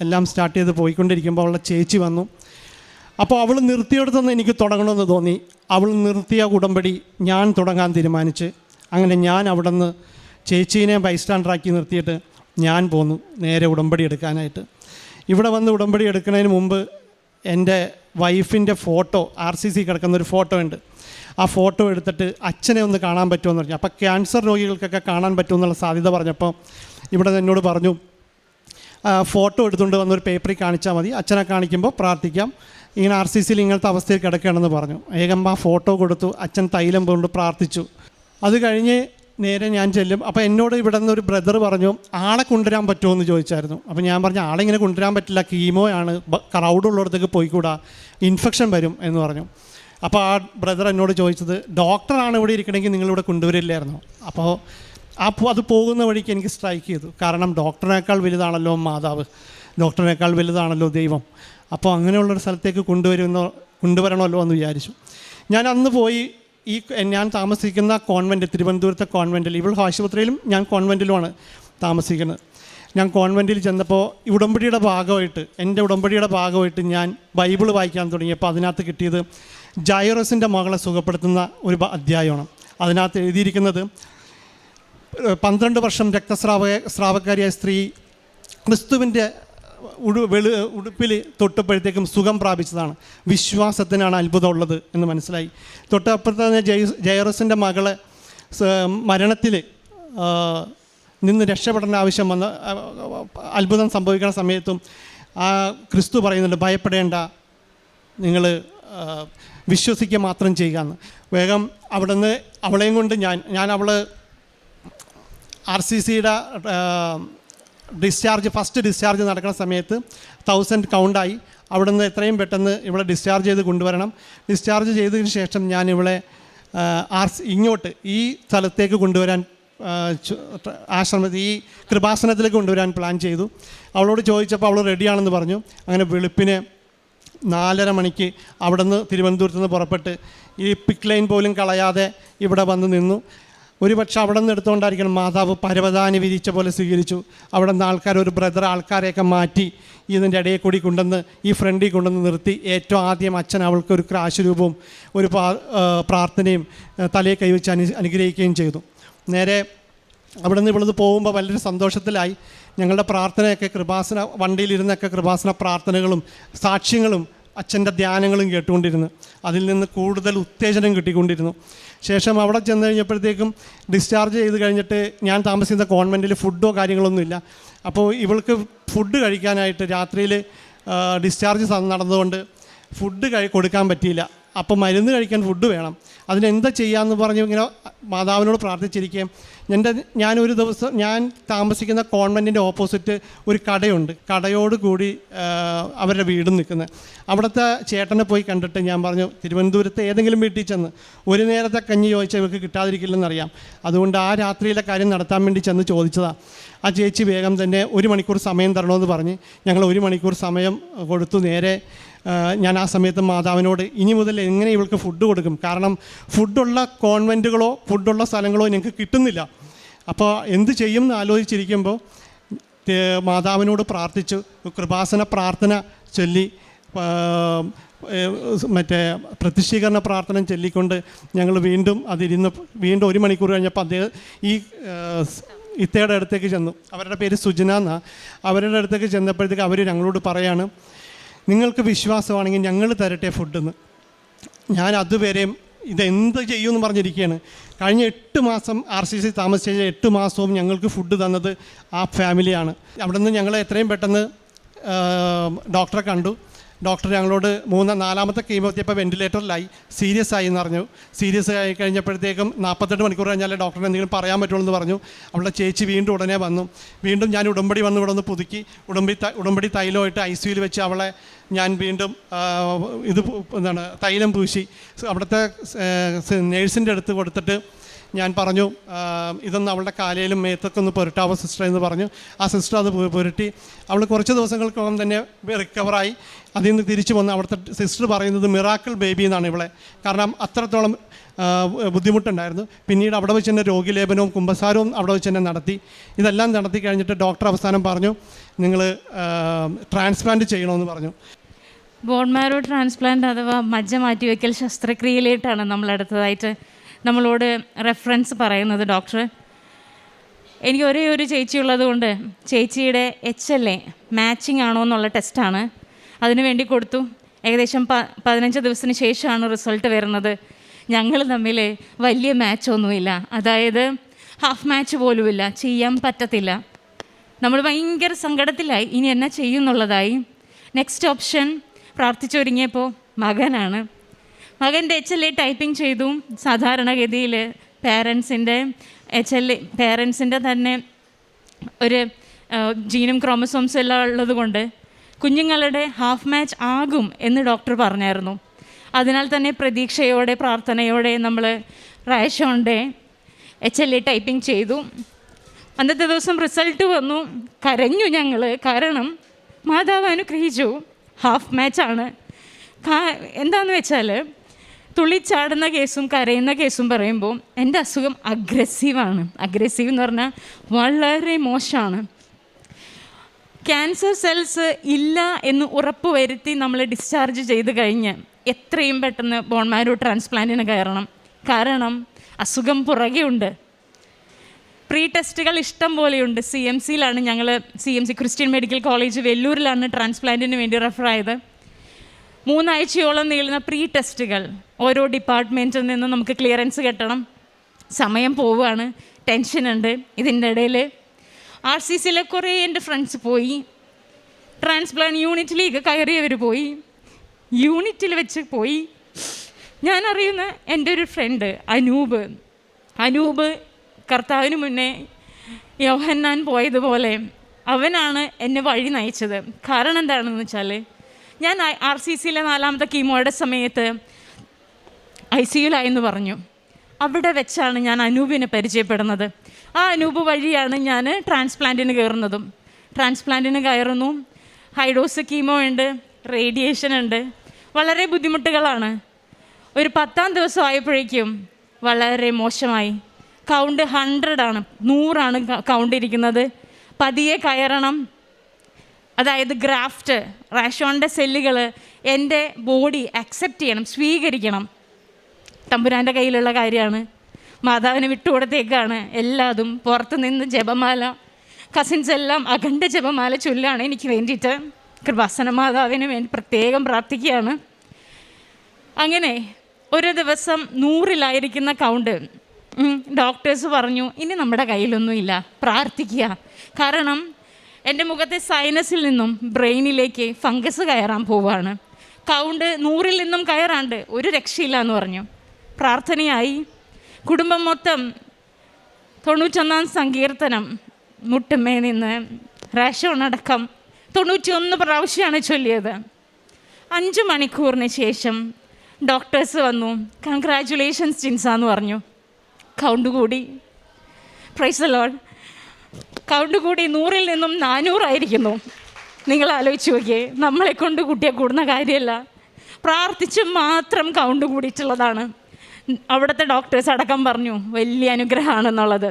എല്ലാം സ്റ്റാർട്ട് ചെയ്ത് പോയിക്കൊണ്ടിരിക്കുമ്പോൾ അവളുടെ ചേച്ചി വന്നു. അപ്പോൾ അവൾ നിർത്തിയെടുത്തെന്ന് എനിക്ക് തുടങ്ങണമെന്ന് തോന്നി. അവൾ നിർത്തിയ ഉടമ്പടി ഞാൻ തുടങ്ങാൻ തീരുമാനിച്ച് അങ്ങനെ ഞാൻ അവിടെ നിന്ന് ചേച്ചീനെ ബൈസ്റ്റാൻഡറാക്കി നിർത്തിയിട്ട് ഞാൻ പോന്നു നേരെ ഉടമ്പടി എടുക്കാനായിട്ട്. ഇവിടെ വന്ന് ഉടമ്പടി എടുക്കുന്നതിന് മുമ്പ് എൻ്റെ വൈഫിൻ്റെ ഫോട്ടോ RCC കിടക്കുന്നൊരു ഫോട്ടോ ഉണ്ട്. ആ ഫോട്ടോ എടുത്തിട്ട് അച്ഛനെ ഒന്ന് കാണാൻ പറ്റുമെന്ന് പറഞ്ഞു. അപ്പോൾ ക്യാൻസർ രോഗികൾക്കൊക്കെ കാണാൻ പറ്റുമെന്നുള്ള സാധ്യത പറഞ്ഞപ്പോൾ ഇവിടെ എന്നോട് പറഞ്ഞു ഫോട്ടോ എടുത്തുകൊണ്ട് വന്നൊരു പേപ്പറിൽ കാണിച്ചാൽ മതി, അച്ഛനെ കാണിക്കുമ്പോൾ പ്രാർത്ഥിക്കാം, ഇങ്ങനെ RCCയിൽ ഇങ്ങനത്തെ അവസ്ഥയിൽ കിടക്കുകയാണെന്ന് പറഞ്ഞു. വേഗം ആ ഫോട്ടോ കൊടുത്തു. അച്ഛൻ തൈലം കൊണ്ട് പ്രാർത്ഥിച്ചു. അത് കഴിഞ്ഞ് നേരെ ഞാൻ ചെല്ലും. അപ്പോൾ എന്നോട് ഇവിടെ നിന്ന് ഒരു ബ്രദർ പറഞ്ഞു ആളെ കൊണ്ടുവരാൻ പറ്റുമോ എന്ന് ചോദിച്ചായിരുന്നു. അപ്പോൾ ഞാൻ പറഞ്ഞു ആളെ ഇങ്ങനെ കൊണ്ടുവരാൻ പറ്റില്ല, കീമോയാണ്, ക്രൗഡുള്ളിടത്തേക്ക് പോയിക്കൂടാ, ഇൻഫെക്ഷൻ വരും എന്ന് പറഞ്ഞു. അപ്പോൾ ആ ബ്രദർ എന്നോട് ചോദിച്ചത് ഡോക്ടറാണ് ഇവിടെ ഇരിക്കണമെങ്കിൽ നിങ്ങളിവിടെ കൊണ്ടുവരില്ലായിരുന്നു. അപ്പോൾ അത് പോകുന്ന വഴിക്ക് എനിക്ക് സ്ട്രൈക്ക് ചെയ്തു. കാരണം ഡോക്ടറിനേക്കാൾ വലുതാണല്ലോ മാതാവ്, ഡോക്ടറിനേക്കാൾ വലുതാണല്ലോ ദൈവം. അപ്പോൾ അങ്ങനെയുള്ളൊരു സ്ഥലത്തേക്ക് കൊണ്ടുവരണമല്ലോ എന്ന് വിചാരിച്ചു. ഞാൻ അന്ന് പോയി ഞാൻ താമസിക്കുന്ന കോൺവെൻറ്റ്, തിരുവനന്തപുരത്തെ കോൺവെൻറ്റിൽ, ഇവൾ ആശുപത്രിയിലും ഞാൻ കോൺവെൻറ്റിലുമാണ് താമസിക്കുന്നത്. ഞാൻ കോൺവെൻറ്റിൽ ചെന്നപ്പോൾ എൻ്റെ ഉടമ്പടിയുടെ ഭാഗമായിട്ട് ഞാൻ ബൈബിൾ വായിക്കാൻ തുടങ്ങിയപ്പോൾ അതിനകത്ത് കിട്ടിയത് ജൈറസിൻ്റെ മകളെ സുഖപ്പെടുത്തുന്ന ഒരു അധ്യായമാണ്. അതിനകത്ത് എഴുതിയിരിക്കുന്നത് 12 വർഷം സ്രാവക്കാരിയായ സ്ത്രീ ക്രിസ്തുവിൻ്റെ ഉടുപ്പിൽ തൊട്ടപ്പോഴത്തേക്കും സുഖം പ്രാപിച്ചതാണ്. വിശ്വാസത്തിനാണ് അത്ഭുതമുള്ളത് എന്ന് മനസ്സിലായി. തൊട്ടപ്പുറത്ത് തന്നെ ജൈറസിൻ്റെ മകളെ മരണത്തിൽ നിന്ന് രക്ഷപ്പെടേണ്ട ആവശ്യം വന്ന അത്ഭുതം സംഭവിക്കുന്ന സമയത്തും ആ ക്രിസ്തു പറയുന്നുണ്ട് ഭയപ്പെടേണ്ട, നിങ്ങൾ വിശ്വസിക്കുക മാത്രം ചെയ്യുക എന്ന്. വേഗം അവിടെ നിന്ന് അവളെയും കൊണ്ട് ഞാൻ അവൾ RCCയുടെ ഫസ്റ്റ് ഡിസ്ചാർജ് നടക്കുന്ന സമയത്ത് 1000 കൗണ്ടായി. അവിടെ നിന്ന് എത്രയും പെട്ടെന്ന് ഇവളെ ഡിസ്ചാർജ് ചെയ്ത് കൊണ്ടുവരണം. ഡിസ്ചാർജ് ചെയ്തതിന് ശേഷം ഞാൻ ഇവളെ ഇങ്ങോട്ട് ഈ സ്ഥലത്തേക്ക് കൊണ്ടുവരാൻ ആശ്രമത്തിൽ ഈ കൃപാസനത്തിലേക്ക് കൊണ്ടുവരാൻ പ്ലാൻ ചെയ്തു. അവളോട് ചോദിച്ചപ്പോൾ അവൾ റെഡിയാണെന്ന് പറഞ്ഞു. അങ്ങനെ വെളുപ്പിന് 4:30 മണിക്ക് അവിടെ നിന്ന് തിരുവനന്തപുരത്ത് നിന്ന് പുറപ്പെട്ട് ഈ പിക്ക് ലൈൻ പോലും കളയാതെ ഇവിടെ വന്ന് നിന്നു. ഒരുപക്ഷെ അവിടെ നിന്ന് എടുത്തുകൊണ്ടായിരിക്കണം മാതാവ് പരവതാനി വിരിച്ച പോലെ സ്വീകരിച്ചു. അവിടെ നിന്ന് ഒരു ബ്രദർ ആൾക്കാരെയൊക്കെ മാറ്റി ഇതിൻ്റെ ഇടയിൽ കൂടി കൊണ്ടുവന്ന് ഈ ഫ്രണ്ടിൽ കൊണ്ടുവന്ന് നിർത്തി. ഏറ്റവും ആദ്യം അച്ഛൻ അവൾക്ക് ഒരു ക്രാശരൂപവും ഒരു പ്രാർത്ഥനയും തലയെ കൈവച്ച് അനുഗ്രഹിക്കുകയും ചെയ്തു. നേരെ അവിടെ നിന്ന് ഇവിടുന്ന് പോകുമ്പോൾ വളരെ സന്തോഷത്തിലായി. ഞങ്ങളുടെ പ്രാർത്ഥനയൊക്കെ വണ്ടിയിലിരുന്നൊക്കെ കൃപാസന പ്രാർത്ഥനകളും സാക്ഷ്യങ്ങളും അച്ഛൻ്റെ ധ്യാനങ്ങളും കേട്ടുകൊണ്ടിരുന്നു. അതിൽ നിന്ന് കൂടുതൽ ഉത്തേജനം കിട്ടിക്കൊണ്ടിരുന്നു. ശേഷം അവിടെ ചെന്ന് കഴിഞ്ഞപ്പോഴത്തേക്കും ഡിസ്ചാർജ് ചെയ്ത് കഴിഞ്ഞിട്ട് ഞാൻ താമസിക്കുന്ന കോൺവെൻറ്റിൽ ഫുഡോ കാര്യങ്ങളൊന്നുമില്ല. അപ്പോൾ ഇവൾക്ക് ഫുഡ് കഴിക്കാനായിട്ട് രാത്രിയിൽ ഡിസ്ചാർജ് നടന്നതുകൊണ്ട് ഫുഡ് കൊടുക്കാൻ പറ്റിയില്ല. അപ്പോൾ മരുന്ന് കഴിക്കാൻ ഫുഡ് വേണം. അതിനെന്താ ചെയ്യാമെന്ന് പറഞ്ഞ് ഇങ്ങനെ മാതാവിനോട് പ്രാർത്ഥിച്ചിരിക്കുകയും ഞാനൊരു ദിവസം ഞാൻ താമസിക്കുന്ന കോൺവെൻറ്റിൻ്റെ ഓപ്പോസിറ്റ് ഒരു കടയുണ്ട്. കടയോട് കൂടി അവരുടെ വീടും നിൽക്കുന്നത്. അവിടുത്തെ ചേട്ടനെ പോയി കണ്ടിട്ട് ഞാൻ പറഞ്ഞു തിരുവനന്തപുരത്ത് ഏതെങ്കിലും വീട്ടിൽ ചെന്ന് ഒരു നേരത്തെ കഞ്ഞി ചോദിച്ചാൽ ഇവർക്ക് കിട്ടാതിരിക്കില്ലെന്നറിയാം, അതുകൊണ്ട് ആ രാത്രിയിലെ കാര്യം നടത്താൻ വേണ്ടി ചെന്ന് ചോദിച്ചതാണ്. ആ ചേച്ചി വേഗം തന്നെ 1 മണിക്കൂർ സമയം തരണമെന്ന് പറഞ്ഞ് ഞങ്ങൾ 1 മണിക്കൂർ സമയം കൊടുത്തു. നേരെ ഞാൻ ആ സമയത്ത് മാതാവിനോട് ഇനി മുതൽ എങ്ങനെ ഇവൾക്ക് ഫുഡ് കൊടുക്കും, കാരണം ഫുഡുള്ള കോൺവെൻറ്റുകളോ ഫുഡുള്ള സ്ഥലങ്ങളോ ഞങ്ങൾക്ക് കിട്ടുന്നില്ല. അപ്പോൾ എന്ത് ചെയ്യും എന്ന് ആലോചിച്ചിരിക്കുമ്പോൾ മാതാവിനോട് പ്രാർത്ഥിച്ചു. കൃപാസന പ്രാർത്ഥന ചൊല്ലി പ്രത്യക്ഷീകരണ പ്രാർത്ഥന ചൊല്ലിക്കൊണ്ട് ഞങ്ങൾ വീണ്ടും 1 മണിക്കൂർ കഴിഞ്ഞപ്പോൾ അദ്ദേഹം ഈ ഇത്തയുടെ അടുത്തേക്ക് ചെന്നു. അവരുടെ പേര് സുജന എന്നാണ്. അവരുടെ അടുത്തേക്ക് ചെന്നപ്പോഴത്തേക്ക് അവർ ഞങ്ങളോട് പറയാണ് നിങ്ങൾക്ക് വിശ്വാസമാണെങ്കിൽ ഞങ്ങൾ തരട്ടെ ഫുഡെന്ന്. ഞാൻ അതുവരെയും ഇതെന്ത് ചെയ്യുമെന്ന് പറഞ്ഞിരിക്കുകയാണ്. കഴിഞ്ഞ 8 മാസം RCC താമസിച്ച 8 മാസവും ഞങ്ങൾക്ക് ഫുഡ് തന്നത് ആ ഫാമിലിയാണ്. അവിടെ നിന്ന് ഞങ്ങൾ എത്രയും പെട്ടെന്ന് ഡോക്ടറെ കണ്ടു. ഡോക്ടർ ഞങ്ങളോട് 4-ാമത്തെ കീമോ എത്തിയപ്പോൾ വെൻറ്റിലേറ്ററിലായി, സീരിയസ് ആയി എന്ന് പറഞ്ഞു. സീരിയസ് ആയി കഴിഞ്ഞപ്പോഴത്തേക്കും 48 മണിക്കൂർ കഴിഞ്ഞാൽ ഡോക്ടറിന് എന്തെങ്കിലും പറയാൻ പറ്റുള്ളൂ എന്ന് പറഞ്ഞു. അവളുടെ ചേച്ചി വീണ്ടും ഉടനെ വന്നു. വീണ്ടും ഞാൻ ഉടമ്പടി വന്ന് ഇവിടെ ഒന്ന് പുതുക്കി ഉടമ്പടി തൈലമായിട്ട് ICUയിൽ വെച്ച് അവളെ ഞാൻ വീണ്ടും തൈലം പൂശി അവിടുത്തെ നേഴ്സിൻ്റെ അടുത്ത് കൊടുത്തിട്ട് ഞാൻ പറഞ്ഞു ഇതൊന്ന് അവളുടെ കാലയിലും മേത്തൊക്കെ ഒന്ന് പുരട്ടാവോ സിസ്റ്റർ എന്ന് പറഞ്ഞു. ആ സിസ്റ്റർ അത് പുരട്ടി. അവൾ കുറച്ച് ദിവസങ്ങൾക്കകം തന്നെ റിക്കവറായി. അതിൽ നിന്ന് തിരിച്ചു വന്ന് അവിടുത്തെ സിസ്റ്റർ പറയുന്നത് മിറാക്കിൾ ബേബി എന്നാണ് ഇവളെ, കാരണം അത്രത്തോളം ബുദ്ധിമുട്ടുണ്ടായിരുന്നു. പിന്നീട് അവിടെ വെച്ച് തന്നെ രോഗിലേപനവും കുമ്പസാരവും അവിടെ വെച്ച് തന്നെ നടത്തി. ഇതെല്ലാം നടത്തി കഴിഞ്ഞിട്ട് ഡോക്ടർ അവസാനം പറഞ്ഞു നിങ്ങൾ ട്രാൻസ്പ്ലാന്റ് ചെയ്യണമെന്ന് പറഞ്ഞു. ബോൺ മാരോ ട്രാൻസ്പ്ലാന്റ് അഥവാ മജ്ജ മാറ്റിവെക്കൽ ശസ്ത്രക്രിയയിലേട്ടാണ് നമ്മൾ അടുത്തതായിട്ട് നമ്മളോട് റെഫറൻസ് പറയുന്നത് ഡോക്ടർ. എനിക്ക് ഒരേ ഒരു ചേച്ചി ഉള്ളത് കൊണ്ട് ചേച്ചിയുടെ HLA മാച്ചിങ് ആണോ എന്നുള്ള ടെസ്റ്റാണ്. അതിനു വേണ്ടി കൊടുത്തു. ഏകദേശം 15 ദിവസത്തിന് ശേഷമാണ് റിസൾട്ട് വരുന്നത്. ഞങ്ങൾ തമ്മിൽ വലിയ മാച്ചൊന്നുമില്ല, അതായത് ഹാഫ് മാച്ച് പോലുമില്ല, ചെയ്യാൻ പറ്റത്തില്ല. നമ്മൾ ഭയങ്കര സങ്കടത്തിലായി, ഇനി എന്നാ ചെയ്യുന്നുള്ളതായി. നെക്സ്റ്റ് ഓപ്ഷൻ പ്രാർത്ഥിച്ചൊരുങ്ങിയപ്പോൾ മകനാണ്. മകൻ്റെ HLA ടൈപ്പിംഗ് ചെയ്തു. സാധാരണഗതിയിൽ പേരൻസിൻ്റെ തന്നെ ഒരു ജീനും ക്രോമസോംസും എല്ലാം ഉള്ളത് കൊണ്ട് കുഞ്ഞുങ്ങളുടെ ഹാഫ് മാച്ച് ആകും എന്ന് ഡോക്ടർ പറഞ്ഞായിരുന്നു. അതിനാൽ തന്നെ പ്രതീക്ഷയോടെ പ്രാർത്ഥനയോടെ നമ്മൾ റാഷോൻ്റെ HLA ടൈപ്പിംഗ് ചെയ്തു. അന്നത്തെ ദിവസം റിസൾട്ട് വന്നു. കരഞ്ഞു ഞങ്ങൾ, കാരണം മാതാവ് അനുഗ്രഹിച്ചു, ഹാഫ് മാച്ചാണ്. എന്താണെന്ന് വെച്ചാൽ തുള്ളിച്ചാടുന്ന കേസും കരയുന്ന കേസും പറയുമ്പോൾ എൻ്റെ അസുഖം അഗ്രസീവാണ്. അഗ്രസീവ് എന്ന് പറഞ്ഞാൽ വളരെ മോശമാണ്. ക്യാൻസർ സെൽസ് ഇല്ല എന്ന് ഉറപ്പ് വരുത്തി നമ്മൾ ഡിസ്ചാർജ് ചെയ്ത് കഴിഞ്ഞ് എത്രയും പെട്ടെന്ന് ബോൺ മാരോ ട്രാൻസ്പ്ലാന്റിന് കയറണം. കാരണം അസുഖം പുറകെ ഉണ്ട്. പ്രീ ടെസ്റ്റുകൾ ഇഷ്ടം പോലെയുണ്ട്. CMCയിലാണ് ഞങ്ങൾ, CMC ക്രിസ്ത്യൻ മെഡിക്കൽ കോളേജ് വെല്ലൂരിലാണ് ട്രാൻസ്പ്ലാന്റിന് വേണ്ടി റെഫർ ആയത്. 3 ആഴ്ചയോളം നീളുന്ന പ്രീ ടെസ്റ്റുകൾ, ഓരോ ഡിപ്പാർട്ട്മെൻറ്റിൽ നിന്നും നമുക്ക് ക്ലിയറൻസ് കിട്ടണം. സമയം പോവുകയാണ്, ടെൻഷനുണ്ട്. ഇതിൻ്റെ ഇടയിൽ RCCയിലെ കുറേ എൻ്റെ ഫ്രണ്ട്സ് പോയി. ട്രാൻസ്പ്ലാന്റ് യൂണിറ്റിലേക്ക് കയറിയവർ പോയി. യൂണിറ്റിൽ വെച്ച് പോയി. ഞാൻ അറിയുന്ന എൻ്റെ ഒരു ഫ്രണ്ട് അനൂപ് കർത്താവിന് മുന്നേ യോഹന്നാൻ പോയതുപോലെ അവനാണ് എന്നെ വഴി നയിച്ചത്. കാരണം എന്താണെന്ന് വെച്ചാൽ, ഞാൻ RCCയിലെ 4ാമത്തെ കീമോയുടെ സമയത്ത് ICUലായെന്ന് പറഞ്ഞു. അവിടെ വെച്ചാണ് ഞാൻ അനൂപിനെ പരിചയപ്പെടുന്നത്. ആ അനൂപ് വഴിയാണ് ഞാൻ ട്രാൻസ്പ്ലാന്റിന് കയറുന്നതും. ട്രാൻസ്പ്ലാന്റിന് കയറുന്നു. ഹൈഡോസ് കീമോ ഉണ്ട്, റേഡിയേഷൻ ഉണ്ട്. വളരെ ബുദ്ധിമുട്ടുകളാണ്. ഒരു 10ാം ദിവസം ആയപ്പോഴേക്കും വളരെ മോശമായി. കൗണ്ട് 100 100 കൗണ്ട് ഇരിക്കുന്നത്. പതിയെ കയറണം. അതായത് ഗ്രാഫ്റ്റ്, റാഷോണിൻ്റെ സെല്ലുകൾ എൻ്റെ ബോഡി അക്സെപ്റ്റ് ചെയ്യണം, സ്വീകരിക്കണം. തമ്പുരാൻ്റെ കയ്യിലുള്ള കാര്യമാണ്. മാതാവിനെ വിട്ടുകൊടുത്തേക്കാണ് എല്ലാതും. പുറത്ത് നിന്ന് ജപമാല, കസിൻസ് എല്ലാം അഖണ്ഡ ജപമാല ചൊല്ലാണ് എനിക്ക് വേണ്ടിയിട്ട്. കൃപാസന മാതാവിന് വേണ്ടി പ്രത്യേകം പ്രാർത്ഥിക്കുകയാണ്. അങ്ങനെ ഒരു ദിവസം 100-ലായിരിക്കുന്ന കൗണ്ട് ഡോക്ടേഴ്സ് പറഞ്ഞു, ഇനി നമ്മുടെ കയ്യിലൊന്നുമില്ല, പ്രാർത്ഥിക്കുക. കാരണം എൻ്റെ മുഖത്തെ സൈനസിൽ നിന്നും ബ്രെയിനിലേക്ക് ഫംഗസ് കയറാൻ പോവുകയാണ്. കൗണ്ട് 100-ൽ നിന്നും കയറാണ്ട് ഒരു രക്ഷയില്ല എന്ന് പറഞ്ഞു. പ്രാർത്ഥനയായി. കുടുംബം മൊത്തം 91 സങ്കീർത്തനം മുട്ടുമേ നിന്ന് റാഷോണടക്കം 91 പ്രാവശ്യമാണ് ചൊല്ലിയത്. 5 മണിക്കൂറിന് ശേഷം ഡോക്ടേഴ്സ് വന്നു. കൺഗ്രാജുലേഷൻസ് ജിൻസ എന്ന് പറഞ്ഞു. കൗണ്ട് കൂടി. Praise the Lord. കൗണ്ട് കൂടി 100-ൽ നിന്നും 400 ആയിരിക്കുന്നു. നിങ്ങൾ ആലോചിച്ച് നോക്കിയേ, നമ്മളെ കൊണ്ട് കൂട്ടിയാൽ കൂടുന്ന കാര്യമല്ല. പ്രാർത്ഥിച്ച് മാത്രം കൗണ്ട് കൂടിയിട്ടുള്ളതാണ്. അവിടുത്തെ ഡോക്ടേഴ്സ് അടക്കം പറഞ്ഞു വലിയ അനുഗ്രഹമാണെന്നുള്ളത്.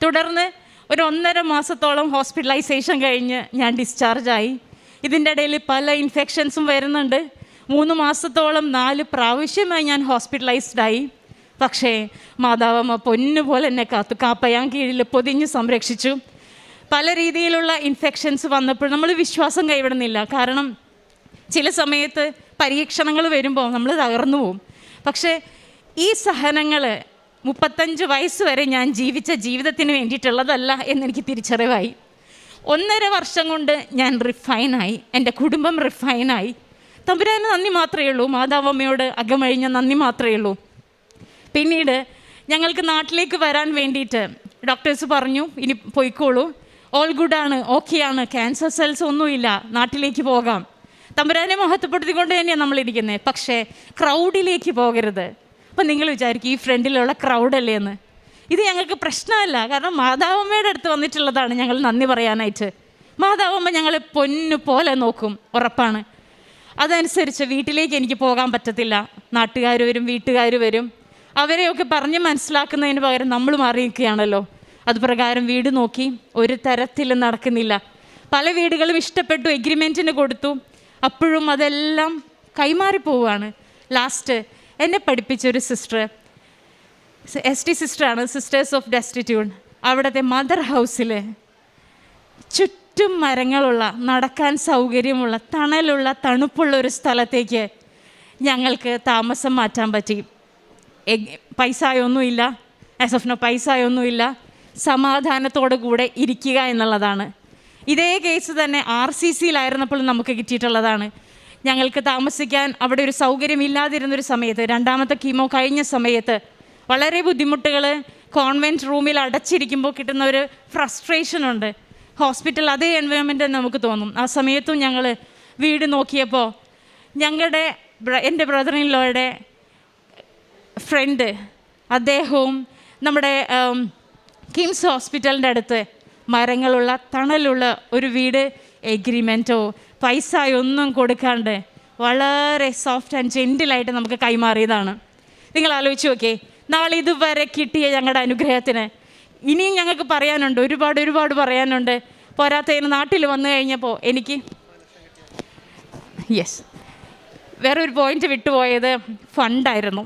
തുടർന്ന് ഒരു 1.5 മാസത്തോളം ഹോസ്പിറ്റലൈസേഷൻ കഴിഞ്ഞ് ഞാൻ ഡിസ്ചാർജായി. ഇതിൻ്റെ ഇടയിൽ പല ഇൻഫെക്ഷൻസും വരുന്നുണ്ട്. 3 മാസത്തോളം 4 പ്രാവശ്യമായി ഞാൻ ഹോസ്പിറ്റലൈസ്ഡായി. പക്ഷേ മാതാവമ്മ പൊന്നുപോലെ എന്നെ കാപ്പയാൻ കീഴിൽ പൊതിഞ്ഞ് സംരക്ഷിച്ചു. പല രീതിയിലുള്ള ഇൻഫെക്ഷൻസ് വന്നപ്പോൾ നമ്മൾ വിശ്വാസം കൈവിടുന്നില്ല. കാരണം ചില സമയത്ത് പരീക്ഷണങ്ങൾ വരുമ്പോൾ നമ്മൾ തകർന്നു പോവും. പക്ഷേ ഈ സഹനങ്ങൾ 35 വയസ്സ് വരെ ഞാൻ ജീവിച്ച ജീവിതത്തിന് വേണ്ടിയിട്ടുള്ളതല്ല എന്നെനിക്ക് തിരിച്ചറിവായി. 1.5 വർഷം കൊണ്ട് ഞാൻ റിഫൈനായി, എൻ്റെ കുടുംബം റിഫൈനായി. തമ്പുരാന് നന്ദി മാത്രമേ ഉള്ളൂ. മാതാവമ്മയോട് അകമഴിഞ്ഞ നന്ദി മാത്രമേ ഉള്ളൂ. പിന്നീട് ഞങ്ങൾക്ക് നാട്ടിലേക്ക് വരാൻ വേണ്ടിയിട്ട് ഡോക്ടേഴ്സ് പറഞ്ഞു, ഇനി പോയിക്കോളൂ, ഓൾ ഗുഡാണ്, ഓക്കെയാണ്, ക്യാൻസർ സെൽസ് ഒന്നുമില്ല, നാട്ടിലേക്ക് പോകാം. തമ്പുരാനെ മഹത്വപ്പെടുത്തിക്കൊണ്ട് തന്നെയാണ് നമ്മളിരിക്കുന്നത്. പക്ഷേ ക്രൗഡിലേക്ക് പോകരുത്. അപ്പം നിങ്ങൾ വിചാരിക്കും ഈ ഫ്രണ്ടിലുള്ള ക്രൗഡല്ലേ എന്ന്. ഇത് ഞങ്ങൾക്ക് പ്രശ്നമല്ല. കാരണം മാതാവമ്മയുടെ അടുത്ത് വന്നിട്ടുള്ളതാണ് ഞങ്ങൾ നന്ദി പറയാനായിട്ട്. മാതാവമ്മ ഞങ്ങളെ പൊന്നു പോലെ നോക്കും, ഉറപ്പാണ്. അതനുസരിച്ച് വീട്ടിലേക്ക് എനിക്ക് പോകാൻ പറ്റത്തില്ല. നാട്ടുകാർ വരും, വീട്ടുകാർ വരും. അവരെയൊക്കെ പറഞ്ഞ് മനസ്സിലാക്കുന്നതിന് പകരം നമ്മൾ മാറിയിരിക്കുകയാണല്ലോ. അതുപ്രകാരം വീട് നോക്കി, ഒരു തരത്തിലും നടക്കുന്നില്ല. പല വീടുകളും ഇഷ്ടപ്പെട്ടു, എഗ്രിമെൻറ്റിന് കൊടുത്തു. അപ്പോഴും അതെല്ലാം കൈമാറിപ്പോവുകയാണ്. ലാസ്റ്റ് എന്നെ പഠിപ്പിച്ചൊരു സിസ്റ്റർ, ST സിസ്റ്ററാണ്, സിസ്റ്റേഴ്സ് ഓഫ് ഡെസ്റ്റിറ്റ്യൂഡ്. അവിടുത്തെ മദർ ഹൗസിൽ ചുറ്റും മരങ്ങളുള്ള, നടക്കാൻ സൗകര്യമുള്ള, തണലുള്ള, തണുപ്പുള്ള ഒരു സ്ഥലത്തേക്ക് ഞങ്ങൾക്ക് താമസം മാറ്റാൻ പറ്റി. പൈസയൊന്നുമില്ല, ആസ് ഓഫ് നോ പൈസയൊന്നുമില്ല, സമാധാനത്തോടു കൂടെ ഇരിക്കുക എന്നുള്ളതാണ്. ഇതേ കേസ് തന്നെ RCCയിലായിരുന്നപ്പോൾ നമുക്ക് കിട്ടിയിട്ടുള്ളതാണ്. ഞങ്ങൾക്ക് താമസിക്കാൻ അവിടെ ഒരു സൗകര്യമില്ലാതിരുന്നൊരു സമയത്ത്, രണ്ടാമത്തെ കീമോ കഴിഞ്ഞ സമയത്ത് വളരെ ബുദ്ധിമുട്ടുകൾ, കോൺവെൻറ്റ് റൂമിൽ അടച്ചിരിക്കുമ്പോൾ കിട്ടുന്ന ഒരു ഫ്രസ്ട്രേഷനുണ്ട്. ഹോസ്പിറ്റൽ അതേ എൻവയോൺമെൻറ്റ് നമുക്ക് തോന്നും. ആ സമയത്തും ഞങ്ങൾ വീട് നോക്കിയപ്പോൾ എൻ്റെ ബ്രദർ ഇൻ ലോയുടെ ഫ്രണ്ട്, അദ്ദേഹവും നമ്മുടെ കിംസ് ഹോസ്പിറ്റലിൻ്റെ അടുത്ത് മരങ്ങളുള്ള, തണലുള്ള ഒരു വീട് എഗ്രിമെൻറ്റോ പൈസയൊന്നും കൊടുക്കാണ്ട് വളരെ സോഫ്റ്റ് ആൻഡ് ജെൻറ്റിലായിട്ട് നമുക്ക് കൈമാറിയതാണ്. നിങ്ങൾ ആലോചിച്ച് നോക്കിയേ, നാളെ ഇതുവരെ കിട്ടിയ ഞങ്ങളുടെ അനുഗ്രഹത്തിന് ഇനിയും ഞങ്ങൾക്ക് പറയാനുണ്ട്, ഒരുപാട് പറയാനുണ്ട്. പോരാത്തതിന് നാട്ടിൽ വന്നു കഴിഞ്ഞപ്പോൾ എനിക്ക് വേറൊരു പോയിൻ്റ് വിട്ടുപോയത് ഫണ്ടായിരുന്നു.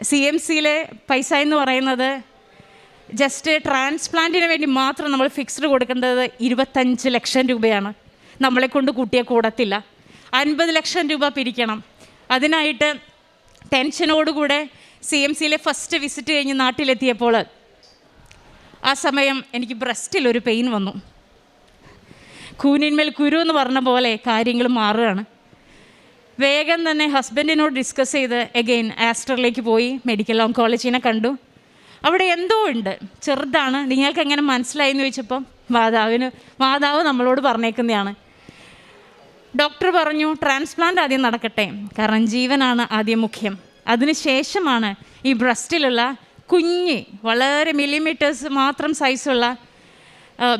CMCയിലെ പൈസ എന്ന് പറയുന്നത് ജസ്റ്റ് ട്രാൻസ്പ്ലാന്റിന് വേണ്ടി മാത്രം നമ്മൾ ഫിക്സ്ഡ് കൊടുക്കേണ്ടത് 25 ലക്ഷം രൂപയാണ്. നമ്മളെ കൊണ്ട് കൂട്ടിയാൽ കൂടത്തില്ല. 50 ലക്ഷം രൂപ പിരിക്കണം. അതിനായിട്ട് ടെൻഷനോടുകൂടെ CMCയിലെ ഫസ്റ്റ് വിസിറ്റ് കഴിഞ്ഞ് നാട്ടിലെത്തിയപ്പോൾ ആ സമയം എനിക്ക് ബ്രസ്റ്റിലൊരു പെയിൻ വന്നു. കൂനിന്മേൽ കുരു എന്ന് പറഞ്ഞ പോലെ കാര്യങ്ങൾ മാറുകയാണ്. വേഗം തന്നെ ഹസ്ബൻഡിനോട് ഡിസ്കസ് ചെയ്ത് എഗെയിൻ ആസ്റ്ററിലേക്ക് പോയി മെഡിക്കൽ ഓങ്കോളജിനെ കണ്ടു. അവിടെ എന്തോ ഉണ്ട്, ചെറുതാണ്, നിങ്ങൾക്ക് എങ്ങനെ മനസ്സിലായി എന്ന് ചോദിച്ചപ്പം മാതാവ് നമ്മളോട് പറഞ്ഞേക്കുന്നതാണ്. ഡോക്ടർ പറഞ്ഞു ട്രാൻസ്പ്ലാന്റ് ആദ്യം നടക്കട്ടെ, കാരണം ജീവനാണ് ആദ്യം മുഖ്യം. അതിനുശേഷമാണ് ഈ ബ്രസ്റ്റിലുള്ള കുഞ്ഞ്, വളരെ മില്ലിമീറ്റേഴ്സ് മാത്രം സൈസുള്ള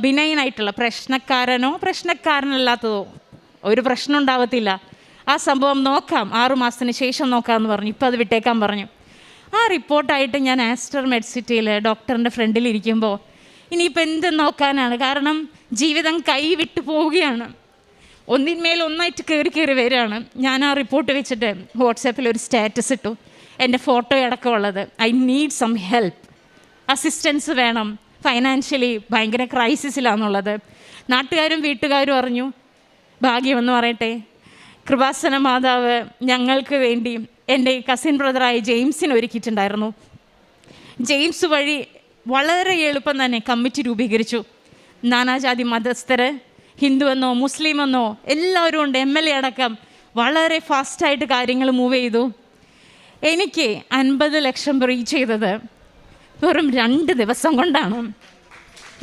ബിനൈനായിട്ടുള്ള, പ്രശ്നക്കാരനല്ലാത്തതോ ഒരു പ്രശ്നം ഉണ്ടാവത്തില്ല, ആ സംഭവം നോക്കാം, 6 മാസത്തിന് ശേഷം നോക്കാമെന്ന് പറഞ്ഞു. ഇപ്പോൾ അത് വിട്ടേക്കാൻ പറഞ്ഞു. ആ റിപ്പോർട്ടായിട്ട് ഞാൻ ആസ്റ്റർ മെഡ്സിറ്റിയിൽ ഡോക്ടറിൻ്റെ ഫ്രണ്ടിലിരിക്കുമ്പോൾ ഇനിയിപ്പോൾ എന്ത് നോക്കാനാണ്, കാരണം ജീവിതം കൈവിട്ട് പോവുകയാണ്, ഒന്നിന്മേൽ ഒന്നായിട്ട് കയറി വരികയാണ്. ഞാൻ ആ റിപ്പോർട്ട് വെച്ചിട്ട് വാട്സാപ്പിൽ ഒരു സ്റ്റാറ്റസ് ഇട്ടു, എൻ്റെ ഫോട്ടോ അടക്കമുള്ളത്. I need some help, assistance വേണം, ഫൈനാൻഷ്യലി ഭയങ്കര ക്രൈസിസിലാണെന്നുള്ളത്. നാട്ടുകാരും വീട്ടുകാരും അറിഞ്ഞു. ഭാഗ്യമെന്ന് പറയട്ടെ, കൃപാസന മാതാവ് ഞങ്ങൾക്ക് വേണ്ടി എൻ്റെ കസിൻ ബ്രദറായ ജെയിംസിന് ഒരുക്കിയിട്ടുണ്ടായിരുന്നു. ജെയിംസ് വഴി വളരെ എളുപ്പം തന്നെ കമ്മിറ്റി രൂപീകരിച്ചു. നാനാജാതി മതസ്ഥർ, ഹിന്ദുവെന്നോ മുസ്ലിമെന്നോ എല്ലാവരും ഉണ്ട്, MLA അടക്കം. വളരെ ഫാസ്റ്റായിട്ട് കാര്യങ്ങൾ മൂവ് ചെയ്തു. എനിക്ക് 50 ലക്ഷം റീച്ച് ചെയ്തത് വെറും 2 ദിവസം കൊണ്ടാണ്.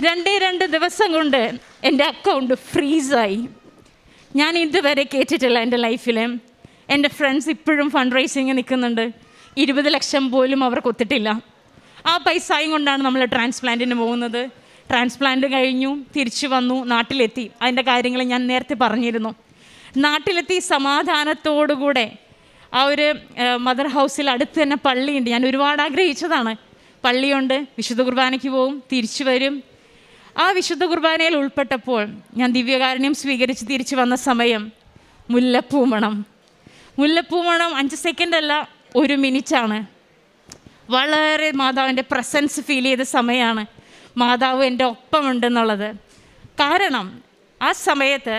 2 ദിവസം കൊണ്ട് എൻ്റെ അക്കൗണ്ട് ഫ്രീസായി. ഞാൻ ഇതുവരെ കേട്ടിട്ടില്ല എൻ്റെ ലൈഫിൽ. എൻ്റെ ഫ്രണ്ട്സ് ഇപ്പോഴും ഫണ്ട് റൈസിങ് നിൽക്കുന്നുണ്ട്. 20 ലക്ഷം പോലും അവർക്ക് ഒത്തിട്ടില്ല. ആ പൈസയും കൊണ്ടാണ് നമ്മൾ ട്രാൻസ്പ്ലാന്റിന് പോകുന്നത്. ട്രാൻസ്പ്ലാന്റ് കഴിഞ്ഞു, തിരിച്ചു വന്നു, നാട്ടിലെത്തി. അതിൻ്റെ കാര്യങ്ങൾ ഞാൻ നേരത്തെ പറഞ്ഞിരുന്നു. നാട്ടിലെത്തി സമാധാനത്തോടുകൂടെ ആ ഒരു മദർ ഹൗസിൽ അടുത്ത് തന്നെ പള്ളിയുണ്ട്. ഞാൻ ഒരുപാട് ആഗ്രഹിച്ചതാണ്. പള്ളിയുണ്ട്, വിശുദ്ധ കുർബാനയ്ക്ക് പോവും, തിരിച്ചു വരും. ആ വിശുദ്ധ കുർബാനയിൽ ഉൾപ്പെട്ടപ്പോൾ ഞാൻ ദിവ്യകാരുണ്യം സ്വീകരിച്ച് തിരിച്ചു വന്ന സമയം മുല്ലപ്പൂ മണം 5 സെക്കൻഡ് അല്ല, 1 മിനിറ്റാണ്. വളരെ മാതാവിൻ്റെ പ്രസൻസ് ഫീൽ ചെയ്ത സമയമാണ്. മാതാവ് എൻ്റെ ഒപ്പമുണ്ടെന്നുള്ളത്. കാരണം ആ സമയത്ത്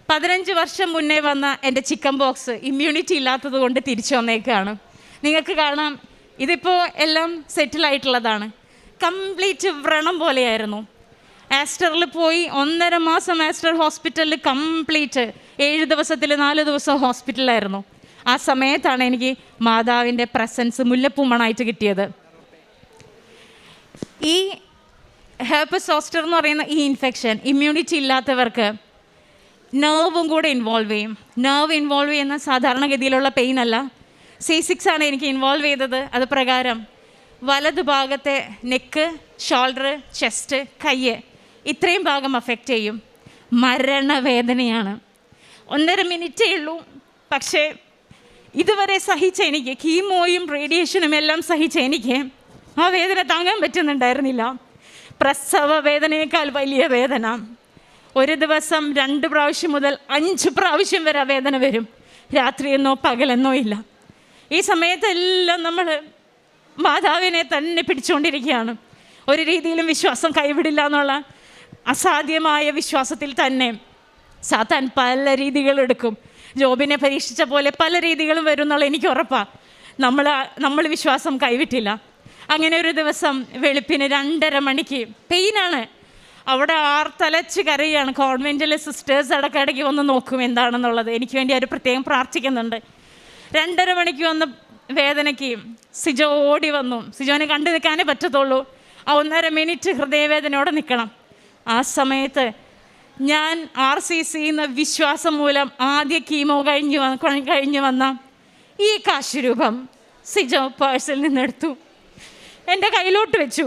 15 വർഷം മുന്നേ വന്ന എൻ്റെ ചിക്കൻ ബോക്സ് ഇമ്മ്യൂണിറ്റി ഇല്ലാത്തത് കൊണ്ട് തിരിച്ചു വന്നേക്കാണ്. നിങ്ങൾക്ക് കാണാം, ഇതിപ്പോൾ എല്ലാം സെറ്റിലായിട്ടുള്ളതാണ്. കംപ്ലീറ്റ് വ്രണം പോലെയായിരുന്നു. ആസ്റ്ററിൽ പോയി 1.5 മാസം ആസ്റ്റർ ഹോസ്പിറ്റലിൽ കംപ്ലീറ്റ് 7 ദിവസത്തിൽ 4 ദിവസം ഹോസ്പിറ്റലായിരുന്നു. ആ സമയത്താണ് എനിക്ക് മാതാവിൻ്റെ പ്രസൻസ് മുല്ലപ്പൂ മണമായിട്ട് കിട്ടിയത്. ഈ ഹെർപ്പസ് സോസ്റ്റർ എന്ന് പറയുന്ന ഈ ഇൻഫെക്ഷൻ ഇമ്മ്യൂണിറ്റി ഇല്ലാത്തവർക്ക് നെർവും കൂടെ ഇൻവോൾവ് ചെയ്യും. നെർവ് ഇൻവോൾവ് ചെയ്യുന്ന സാധാരണഗതിയിലുള്ള പെയിൻ അല്ല. C6 ആണ് എനിക്ക് ഇൻവോൾവ് ചെയ്തത്. അത് പ്രകാരം വലതു ഭാഗത്തെ നെക്ക്, ഷോൾഡർ, ചെസ്റ്റ്, കയ്യ് ഇത്രയും ഭാഗം അഫക്റ്റ് ചെയ്യും. മരണവേദനയാണ്. 1.5 മിനിറ്റേ ഉള്ളൂ. പക്ഷേ ഇതുവരെ സഹിച്ച എനിക്ക്, കീമോയും റേഡിയേഷനും എല്ലാം സഹിച്ച എനിക്ക് ആ വേദന താങ്ങാൻ പറ്റുന്നുണ്ടായിരുന്നില്ല. പ്രസവ വേദനയേക്കാൾ വലിയ വേദന. ഒരു ദിവസം 2 പ്രാവശ്യം മുതൽ 5 പ്രാവശ്യം വരെ വേദന വരും. രാത്രിയെന്നോ പകലെന്നോ ഇല്ല. ഈ സമയത്തെല്ലാം നമ്മൾ മാതാവിനെ തന്നെ പിടിച്ചുകൊണ്ടിരിക്കുകയാണ്. ഒരു രീതിയിലും വിശ്വാസം കൈവിടില്ല എന്നുള്ള അസാധ്യമായ വിശ്വാസത്തിൽ തന്നെ സാത്താൻ പല രീതികളെടുക്കും. ജോബിനെ പരീക്ഷിച്ച പോലെ പല രീതികളും വരും എന്നുള്ള എനിക്ക് ഉറപ്പാണ്. നമ്മൾ വിശ്വാസം കൈവിട്ടില്ല. അങ്ങനെ ഒരു ദിവസം വെളുപ്പിന് 2:30 മണിക്ക് പെയിനാണ്. അവിടെ ആർത്തലച്ച് കരയാണ്. കോൺവെൻറ്റിലെ സിസ്റ്റേഴ്സ് ഇടയ്ക്കിടയ്ക്ക് വന്ന് നോക്കും എന്താണെന്നുള്ളത്. എനിക്ക് വേണ്ടി അവർ പ്രത്യേകം പ്രാർത്ഥിക്കുന്നുണ്ട്. 2:30 മണിക്ക് വന്ന വേദനയ്ക്ക് സിജോ ഓടി വന്നു. സിജോനെ കണ്ടു നിൽക്കാനേ പറ്റത്തുള്ളൂ. ആ 1.5 മിനിറ്റ് ഹൃദയവേദനയോടെ നിൽക്കണം. ആ സമയത്ത് ഞാൻ RCCന്ന് വിശ്വാസം മൂലം ആദ്യ കീമോ കഴിഞ്ഞ് വന്ന ഈ കാശ് രൂപം സിജോ പേഴ്സിൽ നിന്നെടുത്തു, എൻ്റെ കയ്യിലോട്ട് വെച്ചു.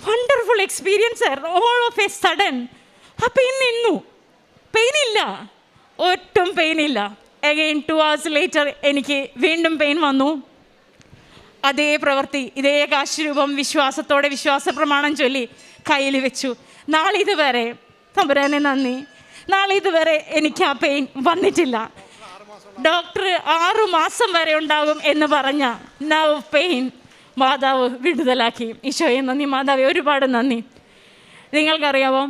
വണ്ടർഫുൾ എക്സ്പീരിയൻസ് ആയിരുന്നു. ഓൾ ഓഫ് എ സഡൻ ആ പെയിൻ നിന്നു. പെയിനില്ല, ഒട്ടും പെയിനില്ല. അഗെയിൻ 2 hours ലേറ്റർ എനിക്ക് വീണ്ടും പെയിൻ വന്നു. അതേ പ്രവൃത്തി, ഇതേ കാശ് രൂപം വിശ്വാസത്തോടെ വിശ്വാസ പ്രമാണം ചൊല്ലി കയ്യിൽ വെച്ചു. നാളിതുവരെ തമ്പുരാനെ നന്ദി, നാളിതുവരെ എനിക്ക് ആ പെയിൻ വന്നിട്ടില്ല. ഡോക്ടർ 6 മാസം വരെ ഉണ്ടാകും എന്ന് പറഞ്ഞ നർവ് പെയിൻ മാതാവ് വിടുതലാക്കി. ഈശോയെ നന്ദി, മാതാവെ ഒരുപാട് നന്ദി. നിങ്ങൾക്കറിയാമോ,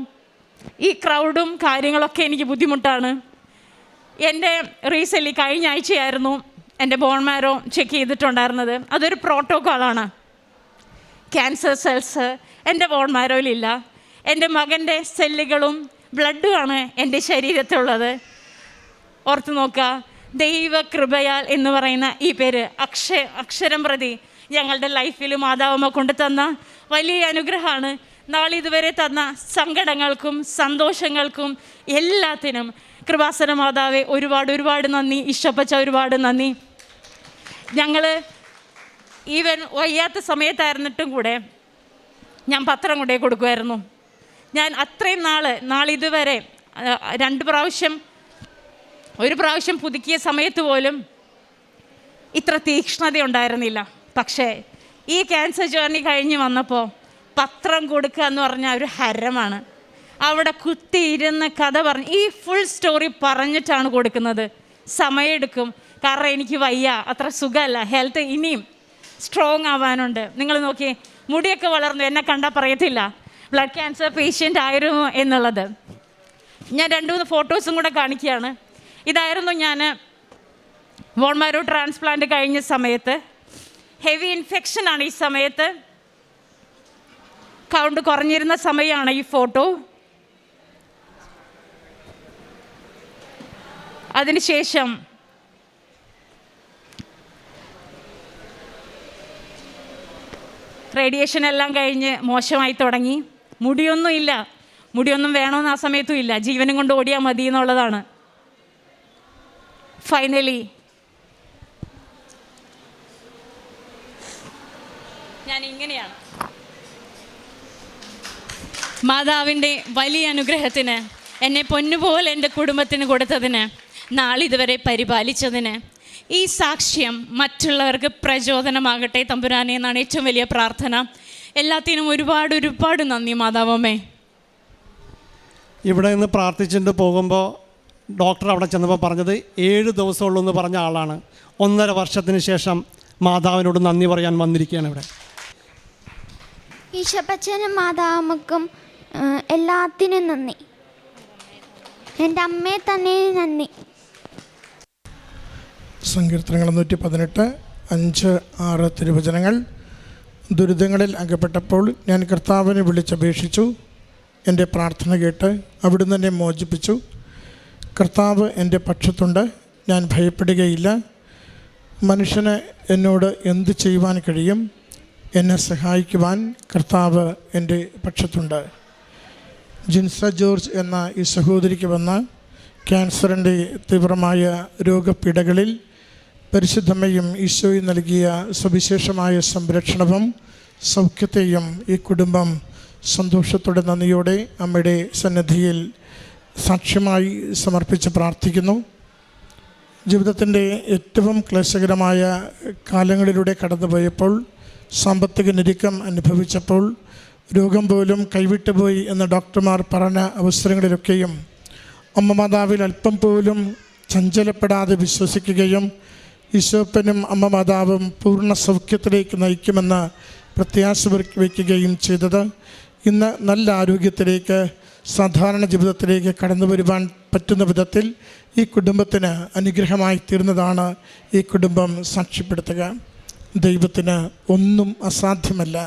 ഈ ക്രൗഡും കാര്യങ്ങളൊക്കെ എനിക്ക് ബുദ്ധിമുട്ടാണ്. എൻ്റെ റീസെൻ്റ്ലി കഴിഞ്ഞ ആഴ്ചയായിരുന്നു എൻ്റെ ബോൺ മാരോ ചെക്ക് ചെയ്തിട്ടുണ്ടായിരുന്നത്. അതൊരു പ്രോട്ടോക്കോളാണ്. ക്യാൻസർ സെൽസ് എൻ്റെ ബോൺ മാരോയിലില്ല. എൻ്റെ മകൻ്റെ സെല്ലുകളും ബ്ലഡുമാണ് എൻ്റെ ശരീരത്തിലുള്ളത്. ഓർത്ത് നോക്കുക, ദൈവകൃപയാൽ എന്ന് പറയുന്ന ഈ പേര് അക്ഷരം പ്രതി ഞങ്ങളുടെ ലൈഫിൽ മാതാവമ്മ കൊണ്ടു തന്ന വലിയ അനുഗ്രഹമാണ്. നാളിതുവരെ തന്ന സങ്കടങ്ങൾക്കും സന്തോഷങ്ങൾക്കും എല്ലാത്തിനും കൃപാസന മാതാവെ ഒരുപാട് നന്ദി. ഈശോപ്പച്ച ഒരുപാട് നന്ദി. ഞങ്ങൾ ഈവൻ വയ്യാത്ത സമയത്തായിരുന്നിട്ടും കൂടെ ഞാൻ പത്രം കൊണ്ടേ കൊടുക്കുമായിരുന്നു. ഞാൻ അത്രയും നാളിതുവരെ 2 പ്രാവശ്യം, 1 പ്രാവശ്യം പുതുക്കിയ സമയത്ത് പോലും ഇത്ര തീക്ഷ്ണത ഉണ്ടായിരുന്നില്ല. പക്ഷേ ഈ ക്യാൻസർ ജേർണി കഴിഞ്ഞ് വന്നപ്പോൾ പത്രം കൊടുക്കുക എന്ന് പറഞ്ഞാൽ ഒരു ഹരമാണ്. അവിടെ കുത്തിയിരുന്ന് കഥ പറഞ്ഞ് ഈ ഫുൾ സ്റ്റോറി പറഞ്ഞിട്ടാണ് കൊടുക്കുന്നത്. സമയമെടുക്കും, കാരണം എനിക്ക് വയ്യ, അത്ര സുഖമല്ല, ഹെൽത്ത് ഇനിയും സ്ട്രോങ് ആവാനുണ്ട്. നിങ്ങൾ നോക്കി, മുടിയൊക്കെ വളർന്നു, എന്നെ കണ്ടാൽ പറയത്തില്ല ബ്ലഡ് ക്യാൻസർ പേഷ്യൻ്റ് ആയിരുന്നു എന്നുള്ളത്. ഞാൻ 2-3 ഫോട്ടോസും കൂടെ കാണിക്കുകയാണ്. ഇതായിരുന്നു ഞാൻ ബോൺ മാരോ ട്രാൻസ്പ്ലാന്റ് കഴിഞ്ഞ സമയത്ത്. ഹെവി ഇൻഫെക്ഷനാണ് ഈ സമയത്ത്. കൗണ്ട് കുറഞ്ഞിരുന്ന സമയമാണ് ഈ ഫോട്ടോ. അതിനുശേഷം റേഡിയേഷൻ എല്ലാം കഴിഞ്ഞ് മോശമായി തുടങ്ങി. മുടിയൊന്നും വേണമെന്ന് ആ സമയത്തും ഇല്ല. ജീവനും കൊണ്ട് ഓടിയാൽ മതി എന്നുള്ളതാണ്. ഫൈനലി ഞാൻ ഇങ്ങനെയാണ്. മാതാവിൻ്റെ വലിയ അനുഗ്രഹത്തിന്, എന്നെ പൊന്നുപോലെ എൻ്റെ കുടുംബത്തിന് കൊടുത്തതിന്, നാളിതുവരെ പരിപാലിച്ചതിന്, ഈ സാക്ഷ്യം മറ്റുള്ളവർക്ക് പ്രചോദനമാകട്ടെ തമ്പുരാനെ എന്നാണ് ഏറ്റവും വലിയ പ്രാർത്ഥന. എല്ലാത്തിനും ഒരുപാട് നന്ദി മാതാവമ്മേ. ഇവിടെ നിന്ന് പ്രാർത്ഥിച്ചിട്ട് പോകുമ്പോൾ ഡോക്ടർ അവിടെ ചെന്നപ്പോൾ പറഞ്ഞത് 7 ദിവസമുള്ളൂ എന്ന് പറഞ്ഞ ആളാണ് 1.5 വർഷത്തിന് ശേഷം മാതാവിനോട് നന്ദി പറയാൻ വന്നിരിക്കുകയാണ് ഇവിടെ. ഈശോപ്പച്ചനും മാതാവമ്മക്കും എല്ലാത്തിനും നന്ദി. എൻ്റെ അമ്മയെ തന്നെ നന്ദി. സങ്കീർത്തനങ്ങൾ 118, 5, 6 തിരുവചനങ്ങൾ. ദുരിതങ്ങളിൽ അകപ്പെട്ടപ്പോൾ ഞാൻ കർത്താവിനെ വിളിച്ചപേക്ഷിച്ചു. എൻ്റെ പ്രാർത്ഥന കേട്ട് അവിടുന്ന് എന്നെ മോചിപ്പിച്ചു. കർത്താവ് എൻ്റെ പക്ഷത്തുണ്ട്, ഞാൻ ഭയപ്പെടുകയില്ല. മനുഷ്യന് എന്നോട് എന്ത് ചെയ്യുവാൻ കഴിയും? എന്നെ സഹായിക്കുവാൻ കർത്താവ് എൻ്റെ പക്ഷത്തുണ്ട്. ജിൻസ ജോർജ് എന്ന ഈ സഹോദരിക്ക് വന്ന ക്യാൻസറിൻ്റെ തീവ്രമായ രോഗപീഠകളിൽ പരിശുദ്ധമ്മയും ഈശോയും നൽകിയ സവിശേഷമായ സംരക്ഷണവും സൗഖ്യത്തെയും ഈ കുടുംബം സന്തോഷത്തോടെ നന്ദിയോടെ അമ്മയുടെ സന്നിധിയിൽ സാക്ഷ്യമായി സമർപ്പിച്ച് പ്രാർത്ഥിക്കുന്നു. ജീവിതത്തിൻ്റെ ഏറ്റവും ക്ലേശകരമായ കാലങ്ങളിലൂടെ കടന്നുപോയപ്പോൾ, സാമ്പത്തിക ഞെരുക്കം അനുഭവിച്ചപ്പോൾ, രോഗം പോലും കൈവിട്ടുപോയി എന്ന് ഡോക്ടർമാർ പറഞ്ഞ അവസരങ്ങളിലൊക്കെയും അമ്മ മാതാവിൽ അല്പം പോലും ചഞ്ചലപ്പെടാതെ വിശ്വസിക്കുകയും ഈശോപ്പനും അമ്മ മാതാവും പൂർണ്ണ സൗഖ്യത്തിലേക്ക് നയിക്കുമെന്ന് പ്രത്യാശ വയ്ക്കുകയും ചെയ്തത് ഇന്ന് നല്ല ആരോഗ്യത്തിലേക്ക് സാധാരണ ജീവിതത്തിലേക്ക് കടന്നു വരുവാൻ പറ്റുന്ന വിധത്തിൽ ഈ കുടുംബത്തിന് അനുഗ്രഹമായി തീർന്നതാണ് ഈ കുടുംബം സാക്ഷ്യപ്പെടുത്തുക. ദൈവത്തിന് ഒന്നും അസാധ്യമല്ല.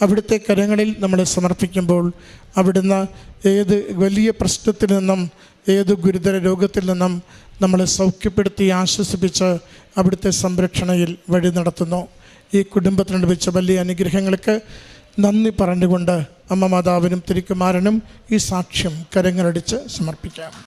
അവിടുത്തെ കരങ്ങളിൽ നമ്മളെ സമർപ്പിക്കുമ്പോൾ അവിടുന്ന് ഏത് വലിയ പ്രശ്നത്തിൽ നിന്നും ഏത് ഗുരുതര രോഗത്തിൽ നിന്നും നമ്മളെ സൗഖ്യപ്പെടുത്തി ആശ്വസിപ്പിച്ച് അവിടുത്തെ സംരക്ഷണയിൽ വഴി നടത്തുന്നു. ഈ കുടുംബത്തിന് ലഭിച്ച വലിയ അനുഗ്രഹങ്ങൾക്ക് നന്ദി പറഞ്ഞുകൊണ്ട് അമ്മ മാതാവിനും തിരുക്കുമാരനും ഈ സാക്ഷ്യം കരങ്ങളടിച്ച് സമർപ്പിക്കാം.